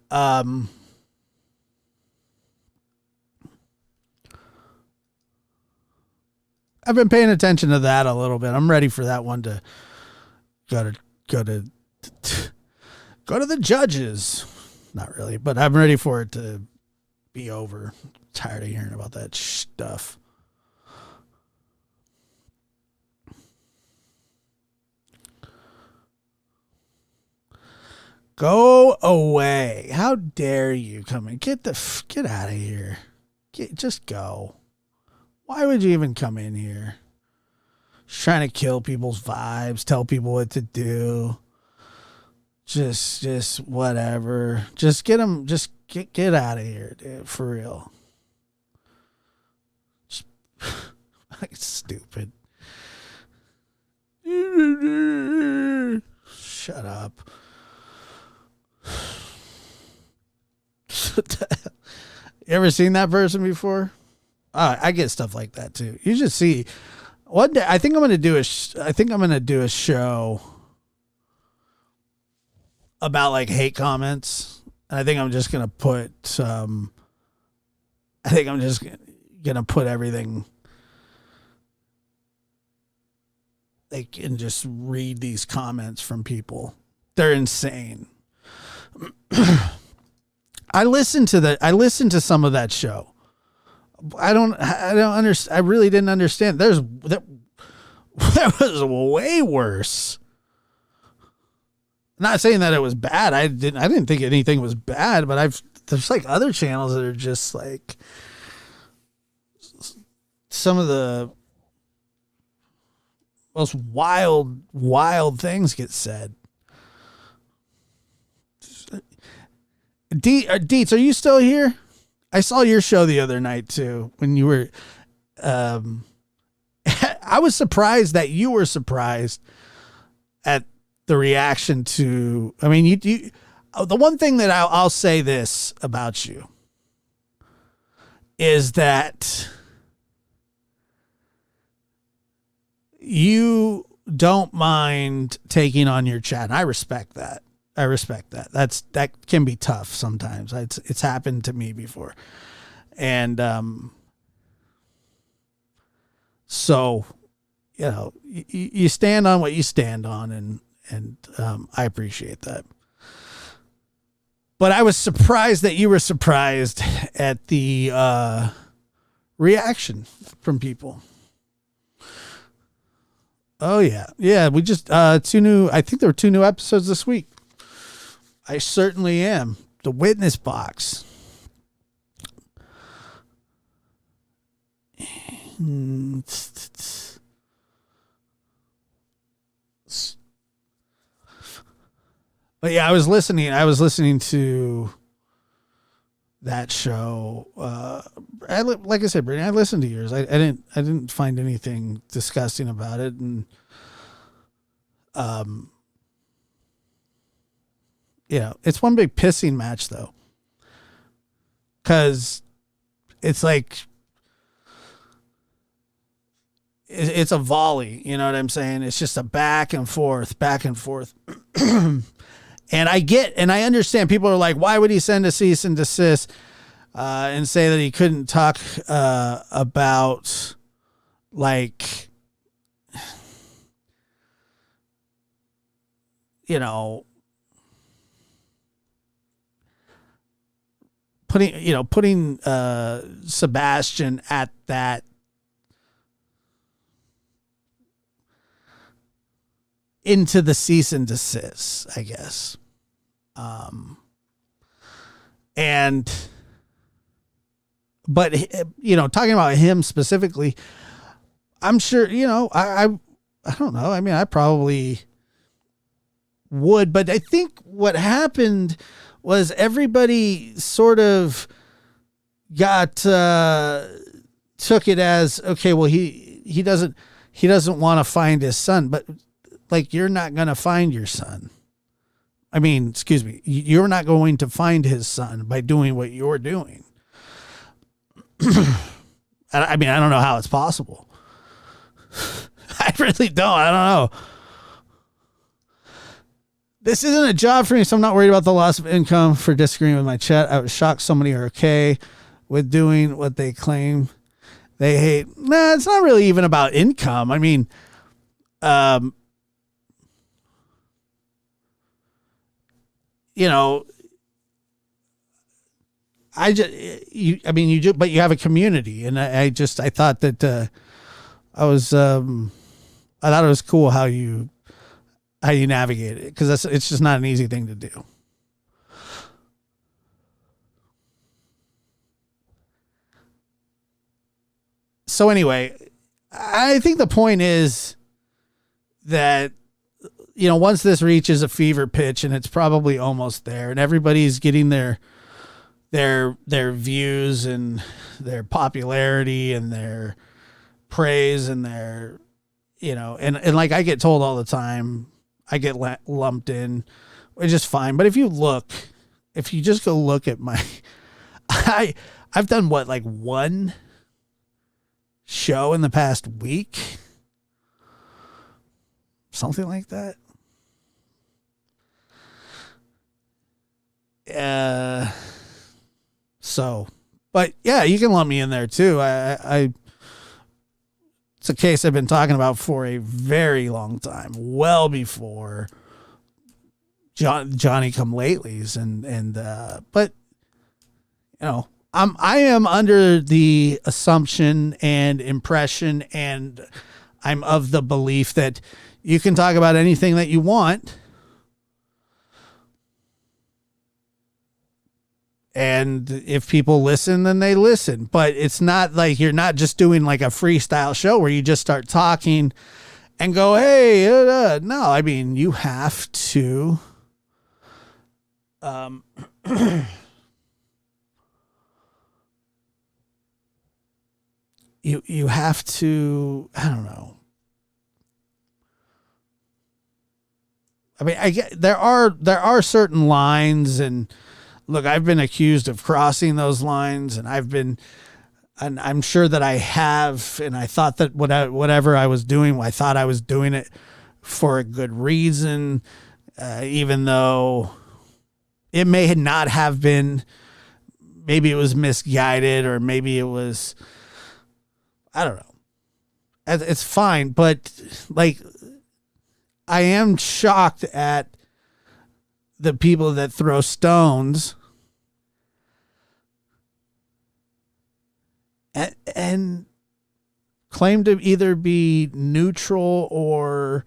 I've been paying attention to that a little bit. I'm ready for that one to go to the judges. Not really, but I'm ready for it to be over. I'm tired of hearing about that stuff. Go away. How dare you come in? Get out of here. Just go. Why would you even come in here? Just trying to kill people's vibes, tell people what to do. Just whatever. Just get them, just get out of here, dude, for real. Like stupid. Shut up. You ever seen that person before? I get stuff like that too. You just see one day. I think I'm gonna do a show about like hate comments, and I think I'm just gonna put I think I'm just gonna put everything like and just read these comments from people. They're insane. I listened to some of that show. I don't understand. I really didn't understand. That was way worse. Not saying that it was bad. I didn't think anything was bad, but there's like other channels that are just like some of the most wild things get said. Deets, are you still here? I saw your show the other night too when you were. I was surprised that you were surprised at the reaction to. I mean, you the one thing that I'll say this about you is that you don't mind taking on your chat. And I respect that. That can be tough sometimes. It's happened to me before. And, so, you know, you stand on what you stand on and I appreciate that. But I was surprised that you were surprised at the, reaction from people. Oh yeah. Yeah. We just, I think there were 2 new episodes this week. I certainly am. The Witness Box. But yeah, I was listening to that show. Like I said, Brittany, I listened to yours. I didn't find anything disgusting about it. And, you know, it's one big pissing match though. 'Cause it's like, it's a volley. You know what I'm saying? It's just a back and forth. And I understand people are like, why would he send a cease and desist, and say that he couldn't talk, about like, you know, putting Sebastian at that into the cease and desist, I guess. But talking about him specifically, I'm sure, I don't know. I mean, I probably would, but I think what happened was everybody sort of took it as, okay, well, he doesn't want to find his son, but like, you're not going to find your son. I mean, excuse me, you're not going to find his son by doing what you're doing. I mean, I don't know how it's possible. I really don't. I don't know. This isn't a job for me, so I'm not worried about the loss of income for disagreeing with my chat. I was shocked so many are okay with doing what they claim they hate. Nah, it's not really even about income. I mean, but you have a community, and I thought that I thought it was cool how you navigate it, because it's just not an easy thing to do. So anyway, I think the point is that, once this reaches a fever pitch, and it's probably almost there, and everybody's getting their views and their popularity and their praise and their, and like I get told all the time, I get lumped in, which is fine. But if you just go look at my, I've done like one show in the past week, something like that. But yeah, you can lump me in there too. It's a case I've been talking about for a very long time, well before Johnny come latelys, but I am under the assumption and impression, and I'm of the belief that you can talk about anything that you want, and if people listen, then they listen. But it's not like you're not just doing like a freestyle show where you just start talking and go, hey, no, I mean, you have to, you have to, I don't know. I mean, there are certain lines, and look, I've been accused of crossing those lines, and I'm sure that I have, and I thought that whatever I was doing, I thought I was doing it for a good reason, even though it may not have been. Maybe it was misguided, or maybe it was, I don't know. It's fine, but like, I am shocked at the people that throw stones and claim to either be neutral or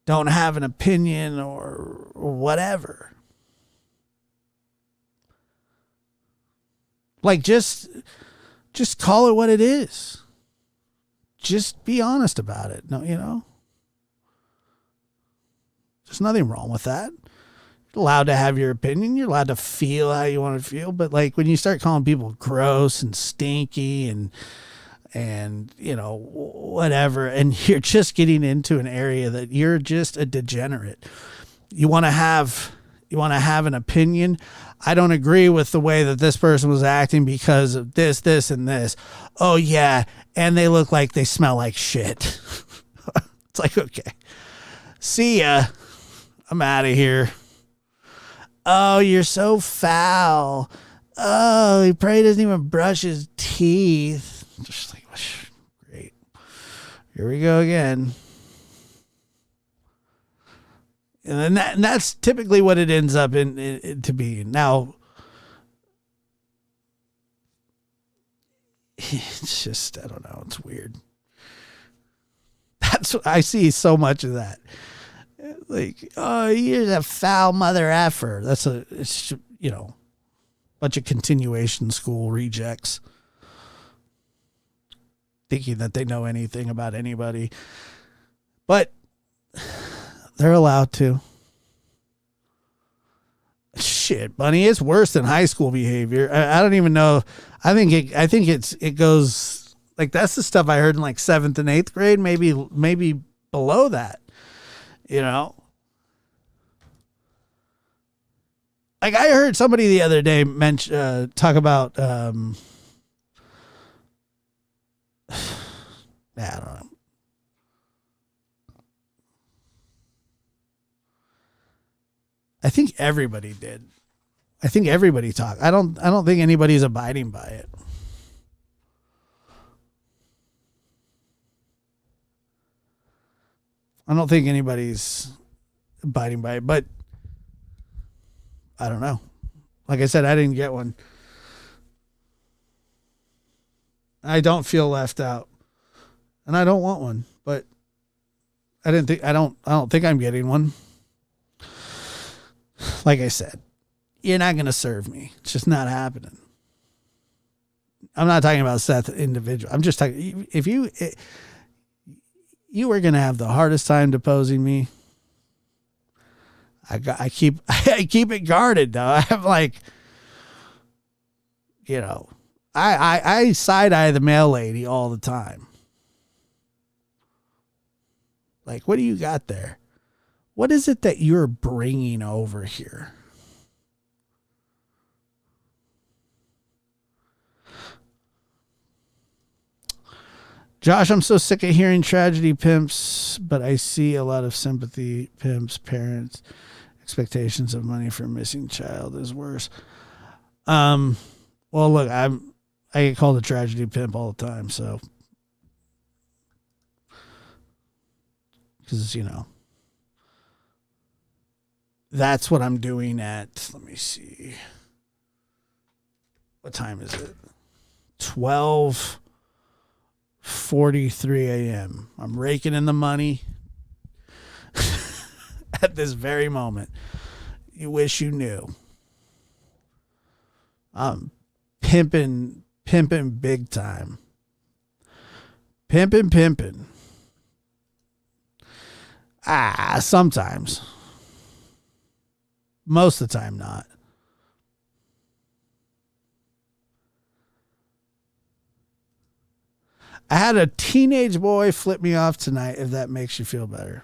don't have an opinion or whatever. Like, just call it what it is. Just be honest about it. No, there's nothing wrong with that. You're allowed to have your opinion. You're allowed to feel how you want to feel. But like, when you start calling people gross and stinky and whatever, and you're just getting into an area that you're just a degenerate. You want to have an opinion. I don't agree with the way that this person was acting because of this, and this. Oh yeah. And they look like they smell like shit. It's like, okay, see ya. I'm out of here. Oh, you're so foul. Oh, he probably doesn't even brush his teeth. Just like, great. Here we go again. And then that's typically what it ends up to be. Now, It's just, I don't know. It's weird. That's what I see so much of that. Like, oh, you're a foul mother effer. It's, bunch of continuation school rejects thinking that they know anything about anybody. But they're allowed to. Shit, Bunny, it's worse than high school behavior. I don't even know. I think it goes like, that's the stuff I heard in like 7th and 8th grade, maybe below that. Like I heard somebody the other day talk about I don't know. I think everybody did. I think everybody talked. I don't think anybody's abiding by it. I don't think anybody's abiding by it, but I don't know. Like I said, I didn't get one. I don't feel left out, and I don't want one, but I don't think I'm getting one. Like I said, you're not going to serve me. It's just not happening. I'm not talking about Seth individual. I'm just talking, if you were going to have the hardest time deposing me, I keep it guarded though. I'm like, I side eye the mail lady all the time. Like, what do you got there? What is it that you're bringing over here? Josh, I'm so sick of hearing tragedy pimps, but I see a lot of sympathy pimps, parents, expectations of money for a missing child is worse. Well, look, I get called a tragedy pimp all the time, so because that's what I'm doing at. Let me see. What time is it? 12:43 a.m. I'm raking in the money at this very moment. You wish you knew. I'm pimping big time. Pimping. Sometimes. Most of the time, not. I had a teenage boy flip me off tonight, if that makes you feel better.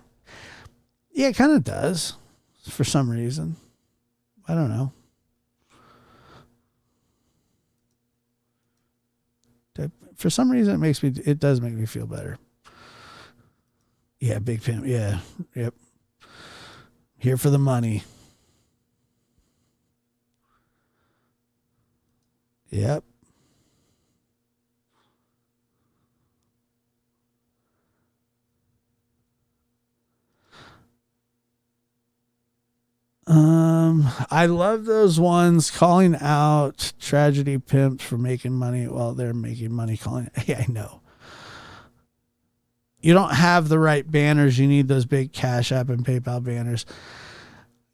Yeah, it kind of does. For some reason. I don't know. For some reason, it does make me feel better. Yeah, big pimp. Yeah, yep. Here for the money. Yep. I love those ones calling out tragedy pimps for making money while they're making money calling. Yeah, I know. You don't have the right banners. You need those big Cash App and PayPal banners.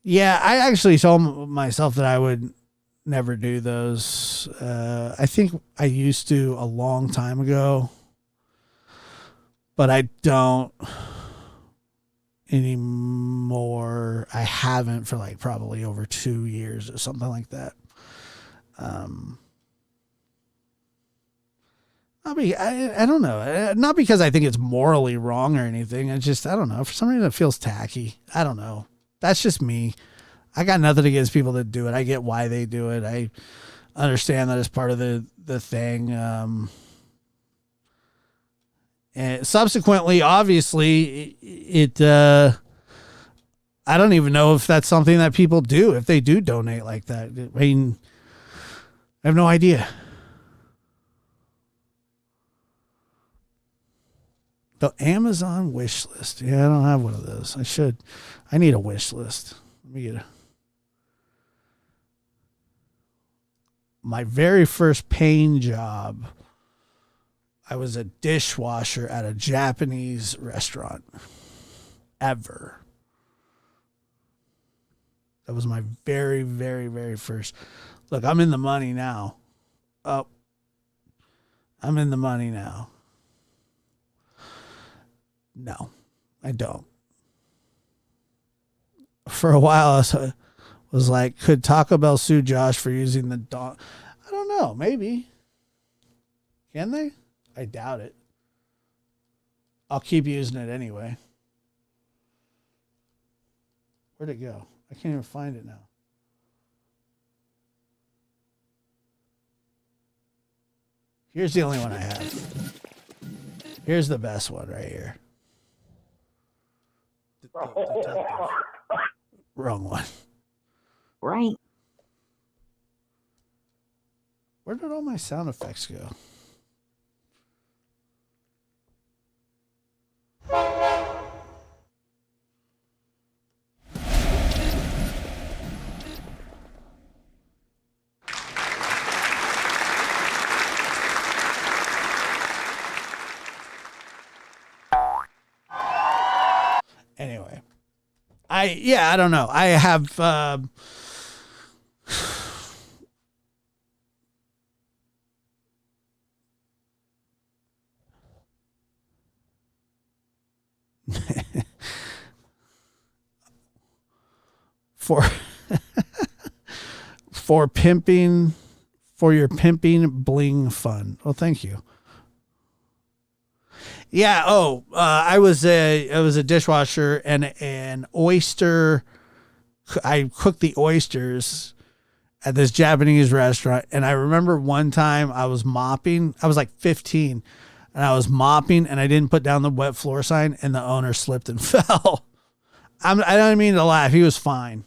Yeah, I actually told myself that I would never do those. I think I used to a long time ago, but I don't anymore. I haven't for like probably over 2 years or something like that. I don't know. Not because I think it's morally wrong or anything. I don't know. For some reason it feels tacky. I don't know. That's just me. I got nothing against people that do it. I get why they do it. I understand that it's part of the thing. And subsequently, obviously, I don't even know if that's something that people do, if they do donate like that. I mean, I have no idea. The Amazon wish list. Yeah, I don't have one of those. I should. I need a wish list. Let me get my very first paying job I was a dishwasher at a Japanese restaurant. Ever. That was my very, very, very first. Look, I'm in the money now. Oh, I'm in the money now. No, I don't. For a while, I was like, could Taco Bell sue Josh for using the dog? I don't know. Maybe. Can they? I doubt it. I'll keep using it anyway. Where'd it go? I can't even find it now. Here's the only one I have. Here's the best one right here. Detective. Wrong one. Right. Where did all my sound effects go? Anyway, I don't know. I have for your pimping bling fun. Well, thank you. Yeah. Oh, I was a dishwasher and an oyster. I cooked the oysters at this Japanese restaurant. And I remember one time I was mopping. I was like 15 and I was mopping and I didn't put down the wet floor sign and the owner slipped and fell. I don't mean to laugh. He was fine.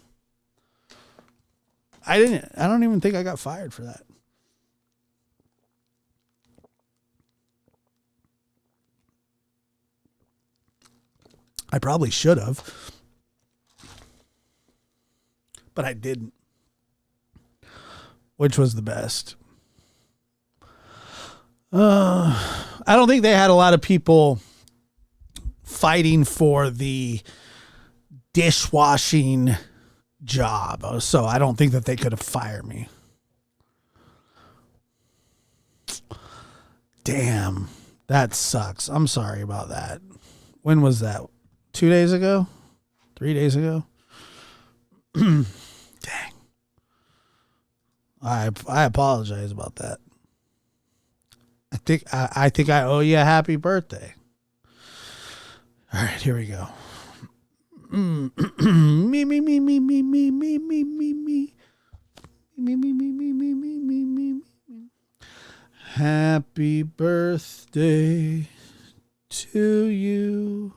I don't even think I got fired for that. I probably should have, but I didn't, which was the best. I don't think they had a lot of people fighting for the dishwashing job, so I don't think that they could have fired me. Damn, that sucks. I'm sorry about that. When was that? 2 days ago? 3 days ago? Dang. I apologize about that. I think I owe you a happy birthday. All right, here we go. Me. Happy birthday to you.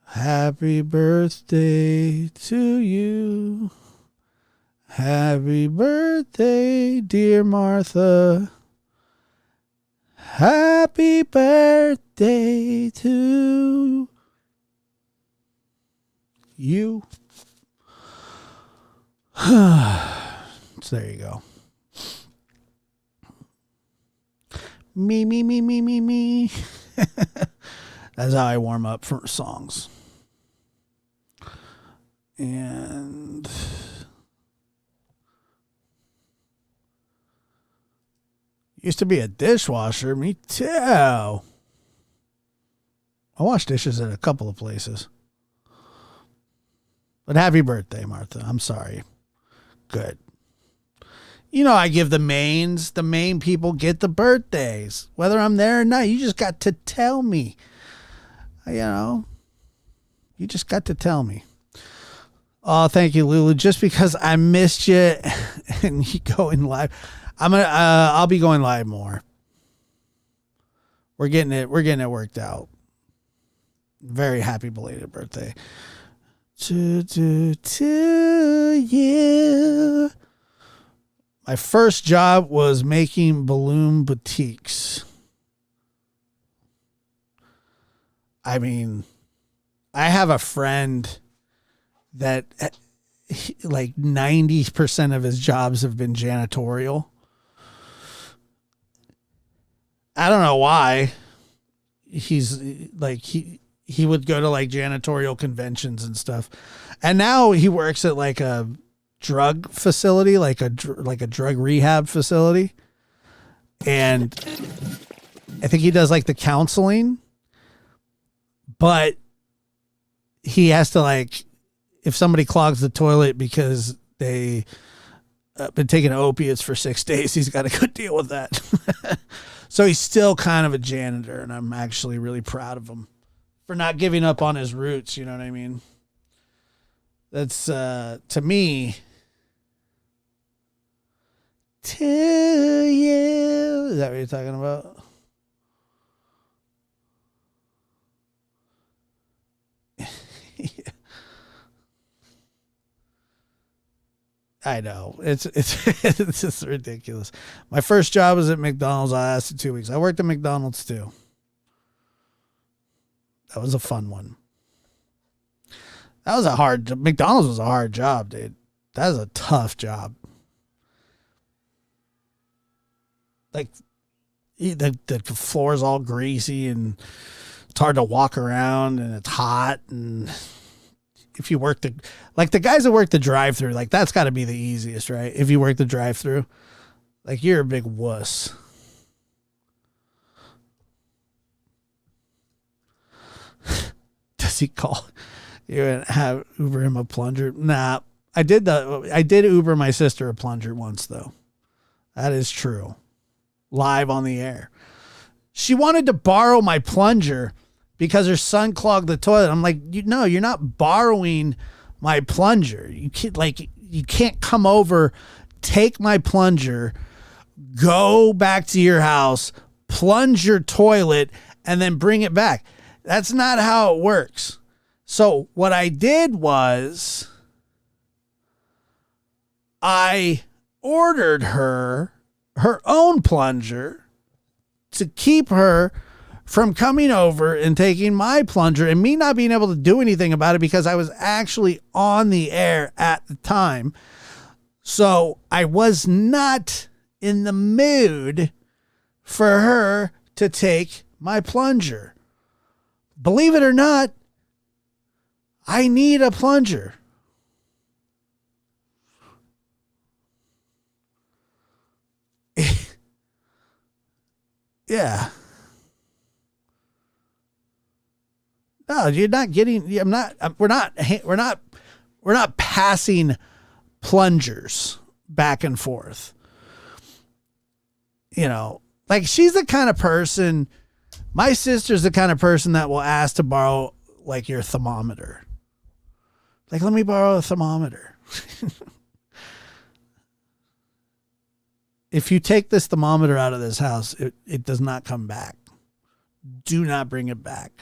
Happy birthday to you. Happy birthday, dear Martha. Happy birthday to you. So there you go. Me. That's how I warm up for songs. And used to be a dishwasher. Me too. I wash dishes at a couple of places. But happy birthday, Martha. I'm sorry. Good. You know, I give the main people get the birthdays. Whether I'm there or not, you just got to tell me. You know, you just got to tell me. Oh, thank you, Lulu. Just because I missed you and you going live, I'll be going live more. We're getting it worked out. Very happy belated birthday to you. My first job was making balloon boutiques. I mean, I have a friend that like 90% of his jobs have been janitorial. I don't know why. He's like, he would go to like janitorial conventions and stuff. And now he works at like a drug facility, like a drug rehab facility. And I think he does like the counseling, but he has to like, if somebody clogs the toilet because they been taking opiates for 6 days, he's got to go deal with that. So he's still kind of a janitor, and I'm actually really proud of him for not giving up on his roots. You know what I mean? That's, to me, to you. Is that what you're talking about? Yeah. I know. It's it's just ridiculous. My first job was at McDonald's. I lasted 2 weeks. I worked at McDonald's too. That was a fun one. McDonald's was a hard job, dude. That was a tough job. Like, the floor's all greasy and it's hard to walk around and it's hot. And if you work the guys that work the drive-thru, like that's got to be the easiest, right? If you work the drive-thru, like you're a big wuss. Does he call you and have Uber him a plunger? Nah, I did Uber my sister a plunger once though. That is true. Live on the air. She wanted to borrow my plunger because her son clogged the toilet. I'm like, no, you're not borrowing my plunger. You can't come over, take my plunger, go back to your house, plunge your toilet, and then bring it back. That's not how it works. So what I did was I ordered her own plunger to keep her from coming over and taking my plunger and me not being able to do anything about it because I was actually on the air at the time. So I was not in the mood for her to take my plunger. Believe it or not, I need a plunger. Yeah. No, you're not getting. We're not passing plungers back and forth. You know, like she's the kind of person. My sister's the kind of person that will ask to borrow like your thermometer. Like, let me borrow a thermometer. If you take this thermometer out of this house, it does not come back. Do not bring it back.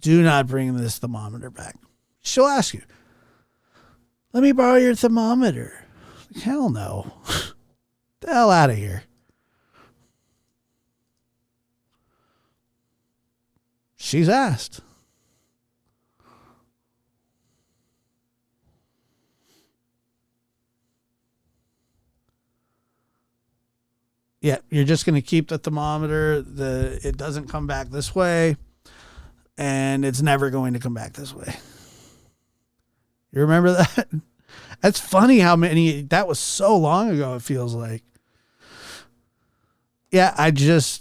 Do not bring this thermometer back. She'll ask you, let me borrow your thermometer. Like, hell no. The hell out of here. She's asked. Yeah, you're just going to keep the thermometer. It doesn't come back this way, and it's never going to come back this way. You remember that? That's funny how many, that was so long ago, it feels like. Yeah,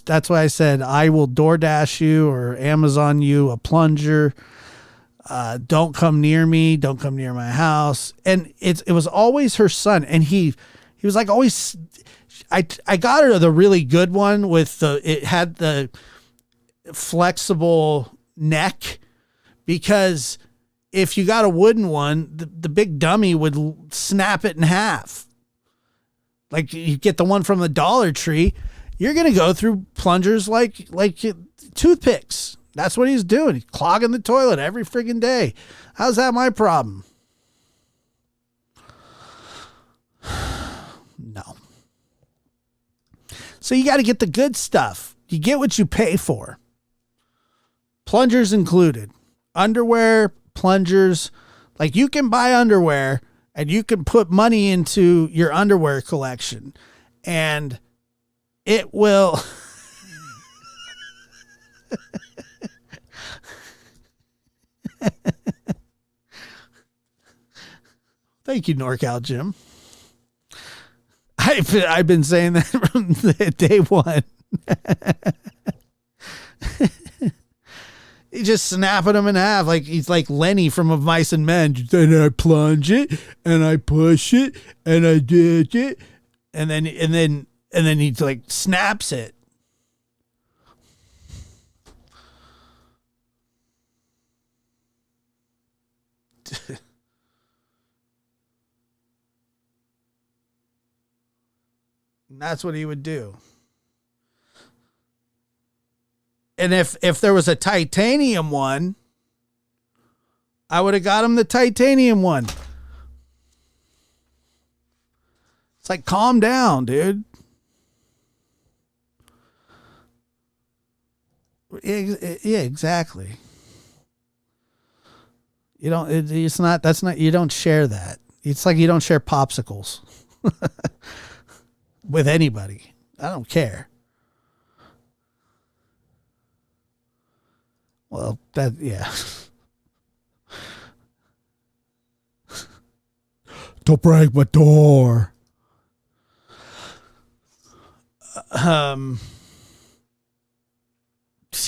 that's why I said I will DoorDash you or Amazon you a plunger. Don't come near me. Don't come near my house. And it was always her son. And he was like always, I got her the really good one with it had the flexible neck, because if you got a wooden one, the big dummy would snap it in half. Like you get the one from the Dollar Tree, you're going to go through plungers like toothpicks. That's what he's doing. He's clogging the toilet every friggin' day. How's that my problem? No. So you got to get the good stuff. You get what you pay for. Plungers included. Underwear, plungers. Like you can buy underwear and you can put money into your underwear collection and it will Thank you, NorCal Jim. I've been saying that from day one. He's just snapping them in half like he's like Lenny from Of Mice and Men. And I plunge it and I push it and I did it and then he like snaps it. And that's what he would do. And if there was a titanium one, I would have got him the titanium one. It's like, calm down, dude. Yeah, exactly. You don't, it's not, that's not, you don't share that. It's like you don't share popsicles with anybody. I don't care. Well, yeah. Don't break my door.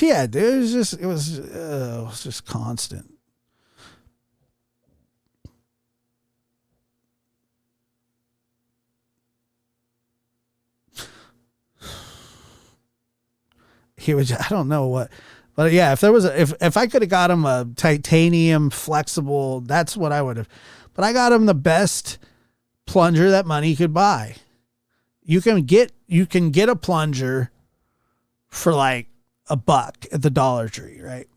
Yeah, dude, it was just constant. He was, I don't know what, but yeah, if there was if I could have got him a titanium flexible, that's what I would have. But I got him the best plunger that money could buy. You can get a plunger for like $1 at the Dollar Tree, right?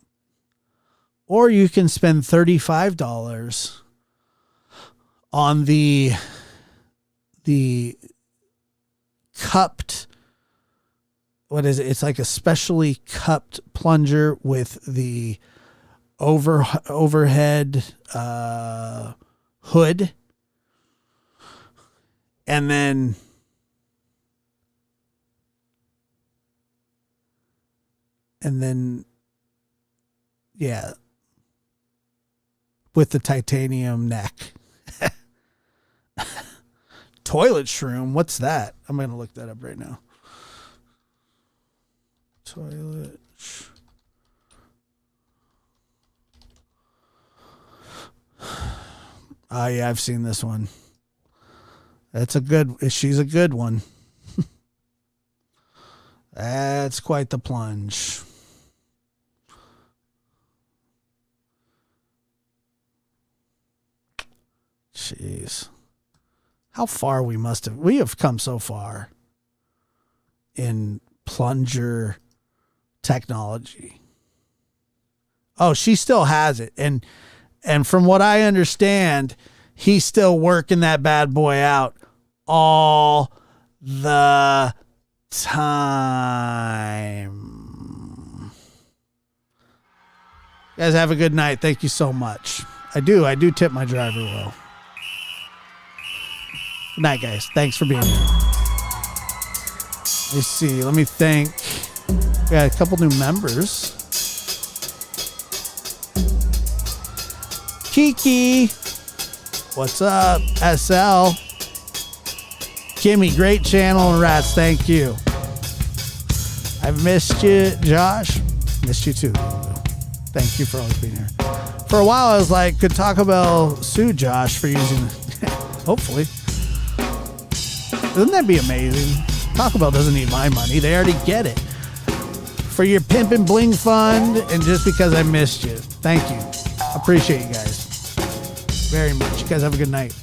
Or you can spend $35 on the cupped, what is it? It's like a specially cupped plunger with the overhead hood. And then, yeah, with the titanium neck. Toilet shroom. What's that? I'm going to look that up right now. Toilet. Oh yeah, I've seen this one. She's a good one. That's quite the plunge. Jeez. How far we have come so far in plunger technology. Oh, she still has it. And from what I understand, he's still working that bad boy out all the time. You guys have a good night. Thank you so much. I do tip my driver well. Good night, guys. Thanks for being here. Let's see. Let me think. We got a couple new members. Kiki. What's up? SL. Kimmy, great channel and rats. Thank you. I've missed you, Josh. Missed you too. Thank you for always being here. For a while, I was like, could Taco Bell sue Josh for using hopefully. Wouldn't that be amazing? Taco Bell doesn't need my money. They already get it. For your pimp and bling fund and just because I missed you. Thank you. Appreciate you guys very much. You guys have a good night.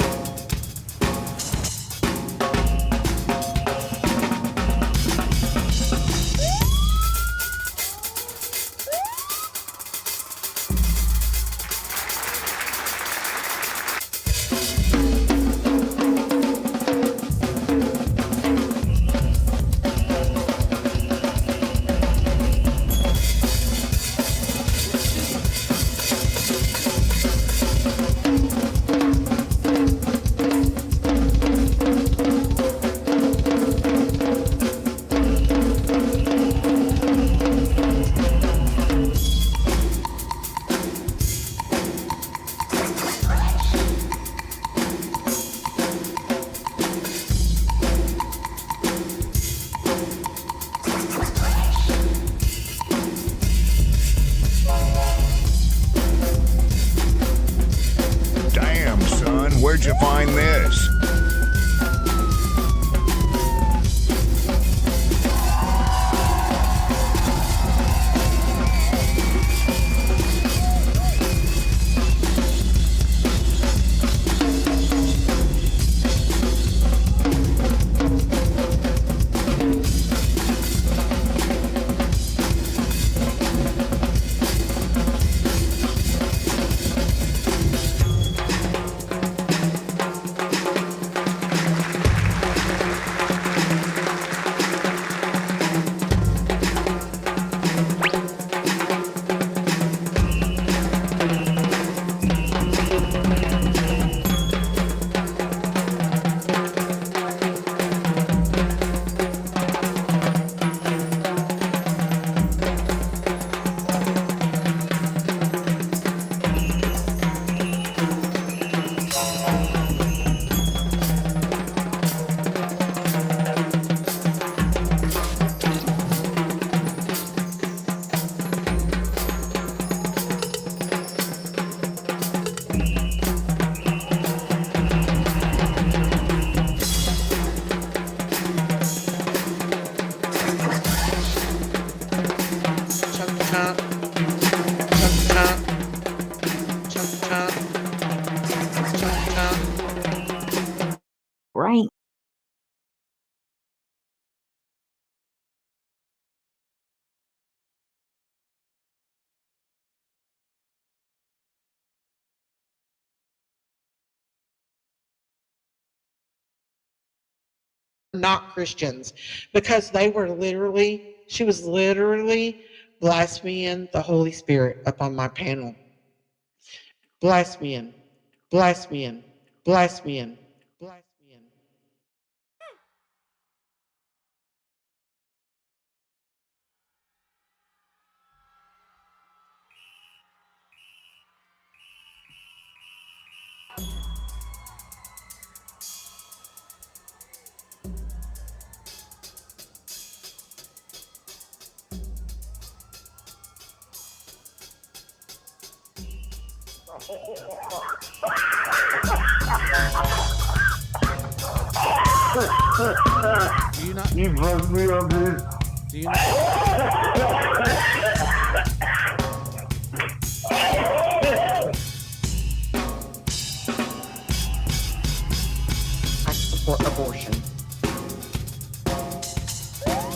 Where'd you find this? Right. Not Christians, because she was literally blaspheming the Holy Spirit up on my panel. Blaspheming, blaspheming, blaspheming, blaspheming. Do you not? You fucked me up, dude. Do you not? I support abortion.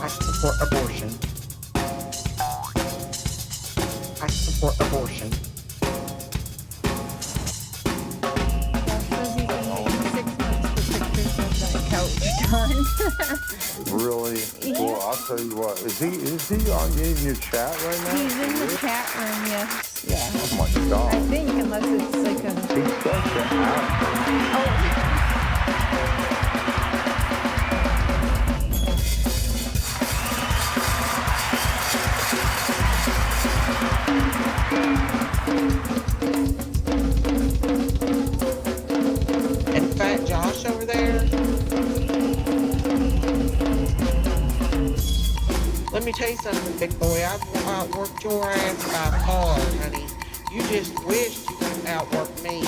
I support abortion. I support abortion. Says he's been waiting 6 months for pictures of that couch done. Really? Well, I'll tell you what. Is he on in your chat right now? He's in the chat room, yes. Yeah. Oh my I god. think, unless it's like a... He's such an asshole. Oh. And Fat Josh over there. Let me tell you something, big boy. I've outworked your ass by far, honey. You just wished you could outwork me.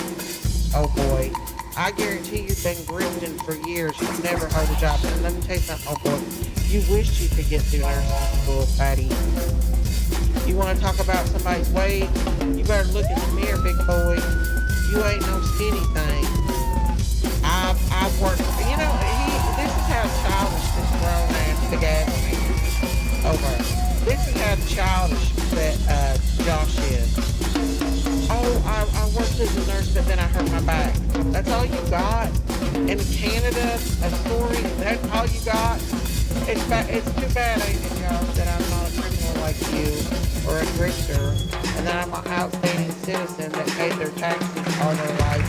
Oh boy. I guarantee you've been grifting for years. You've never held a job. And let me tell you something, oh boy. You wished you could get through nursing school, fatty. You want to talk about somebody's weight? You better look in the mirror, big boy. You ain't no skinny thing. I've worked, you know, this is how childish this grown ass big ass man over. This is how childish that Josh is. Oh, I worked as a nurse, but then I hurt my back. That's all you got? In Canada, a story, that's all you got? It's too bad, ain't it, Josh, that I'm not a criminal like you, or a grifter, and that I'm an outstanding citizen that paid their taxes all their life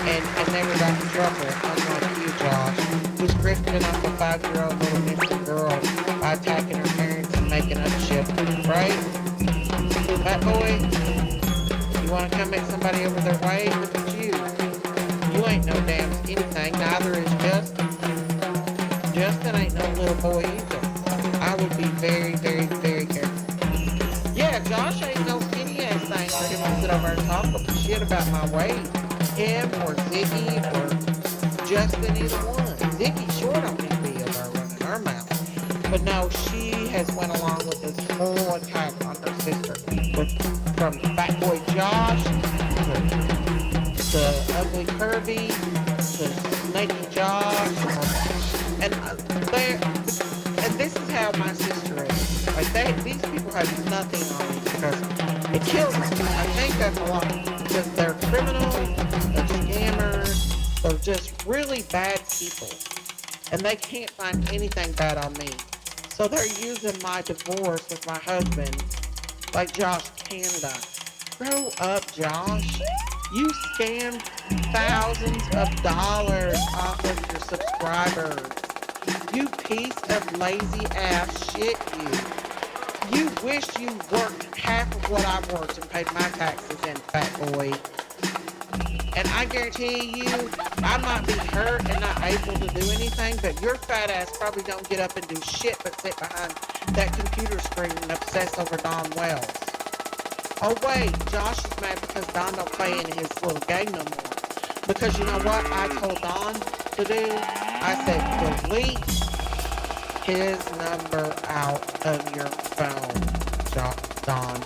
and never got in trouble, unlike you, Josh, who's grifting off a 5-year-old little missing girl by attacking her parents and making up shit, right? That boy, you want to come at somebody over their weight? Look at you. You ain't no damn skinny thing, neither is Justin. Justin ain't no little boy either. I would be very, very, very careful. Yeah, Josh ain't no skinny ass thing for him to sit over and talk shit about my weight. him or Ziggy or Justin, either one. Ziggy sure don't need to be over there running her mouth. But no, she has went along with this whole attack on her sister. From Fat Boy Josh to Ugly Kirby to Snaky Josh. And this is how my sister is. Like these people have nothing on me because it kills me. I think that's a lot because they're criminals, they're scammers, they're just really bad people, and they can't find anything bad on me. So they're using my divorce with my husband, like Josh Canada. Grow up, Josh. You scammed thousands of dollars off of your subscribers. You piece of lazy ass shit, you. You wish you worked half of what I've worked and paid my taxes in, fat boy. And I guarantee you, I might be hurt and not able to do anything, but your fat ass probably don't get up and do shit but sit behind that computer screen and obsess over Don Wells. Oh wait, Josh is mad because Don don't play in his little game no more. Because you know what I told Don to do? I said, delete his number out of your phone, Don.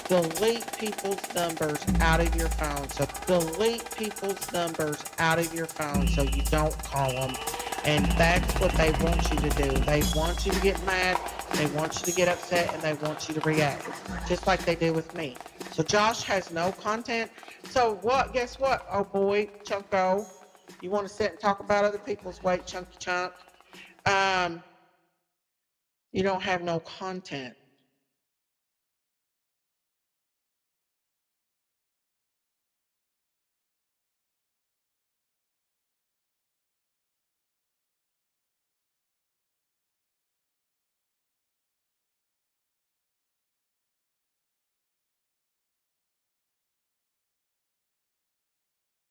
Delete people's numbers out of your phone. So delete people's numbers out of your phone so you don't call them. And that's what they want you to do. They want you to get mad, they want you to get upset, and they want you to react. Just like they do with me. So Josh has no content. So what? Guess what? Oh boy, Chunko. You want to sit and talk about other people's weight, chunky chunk? You don't have no content.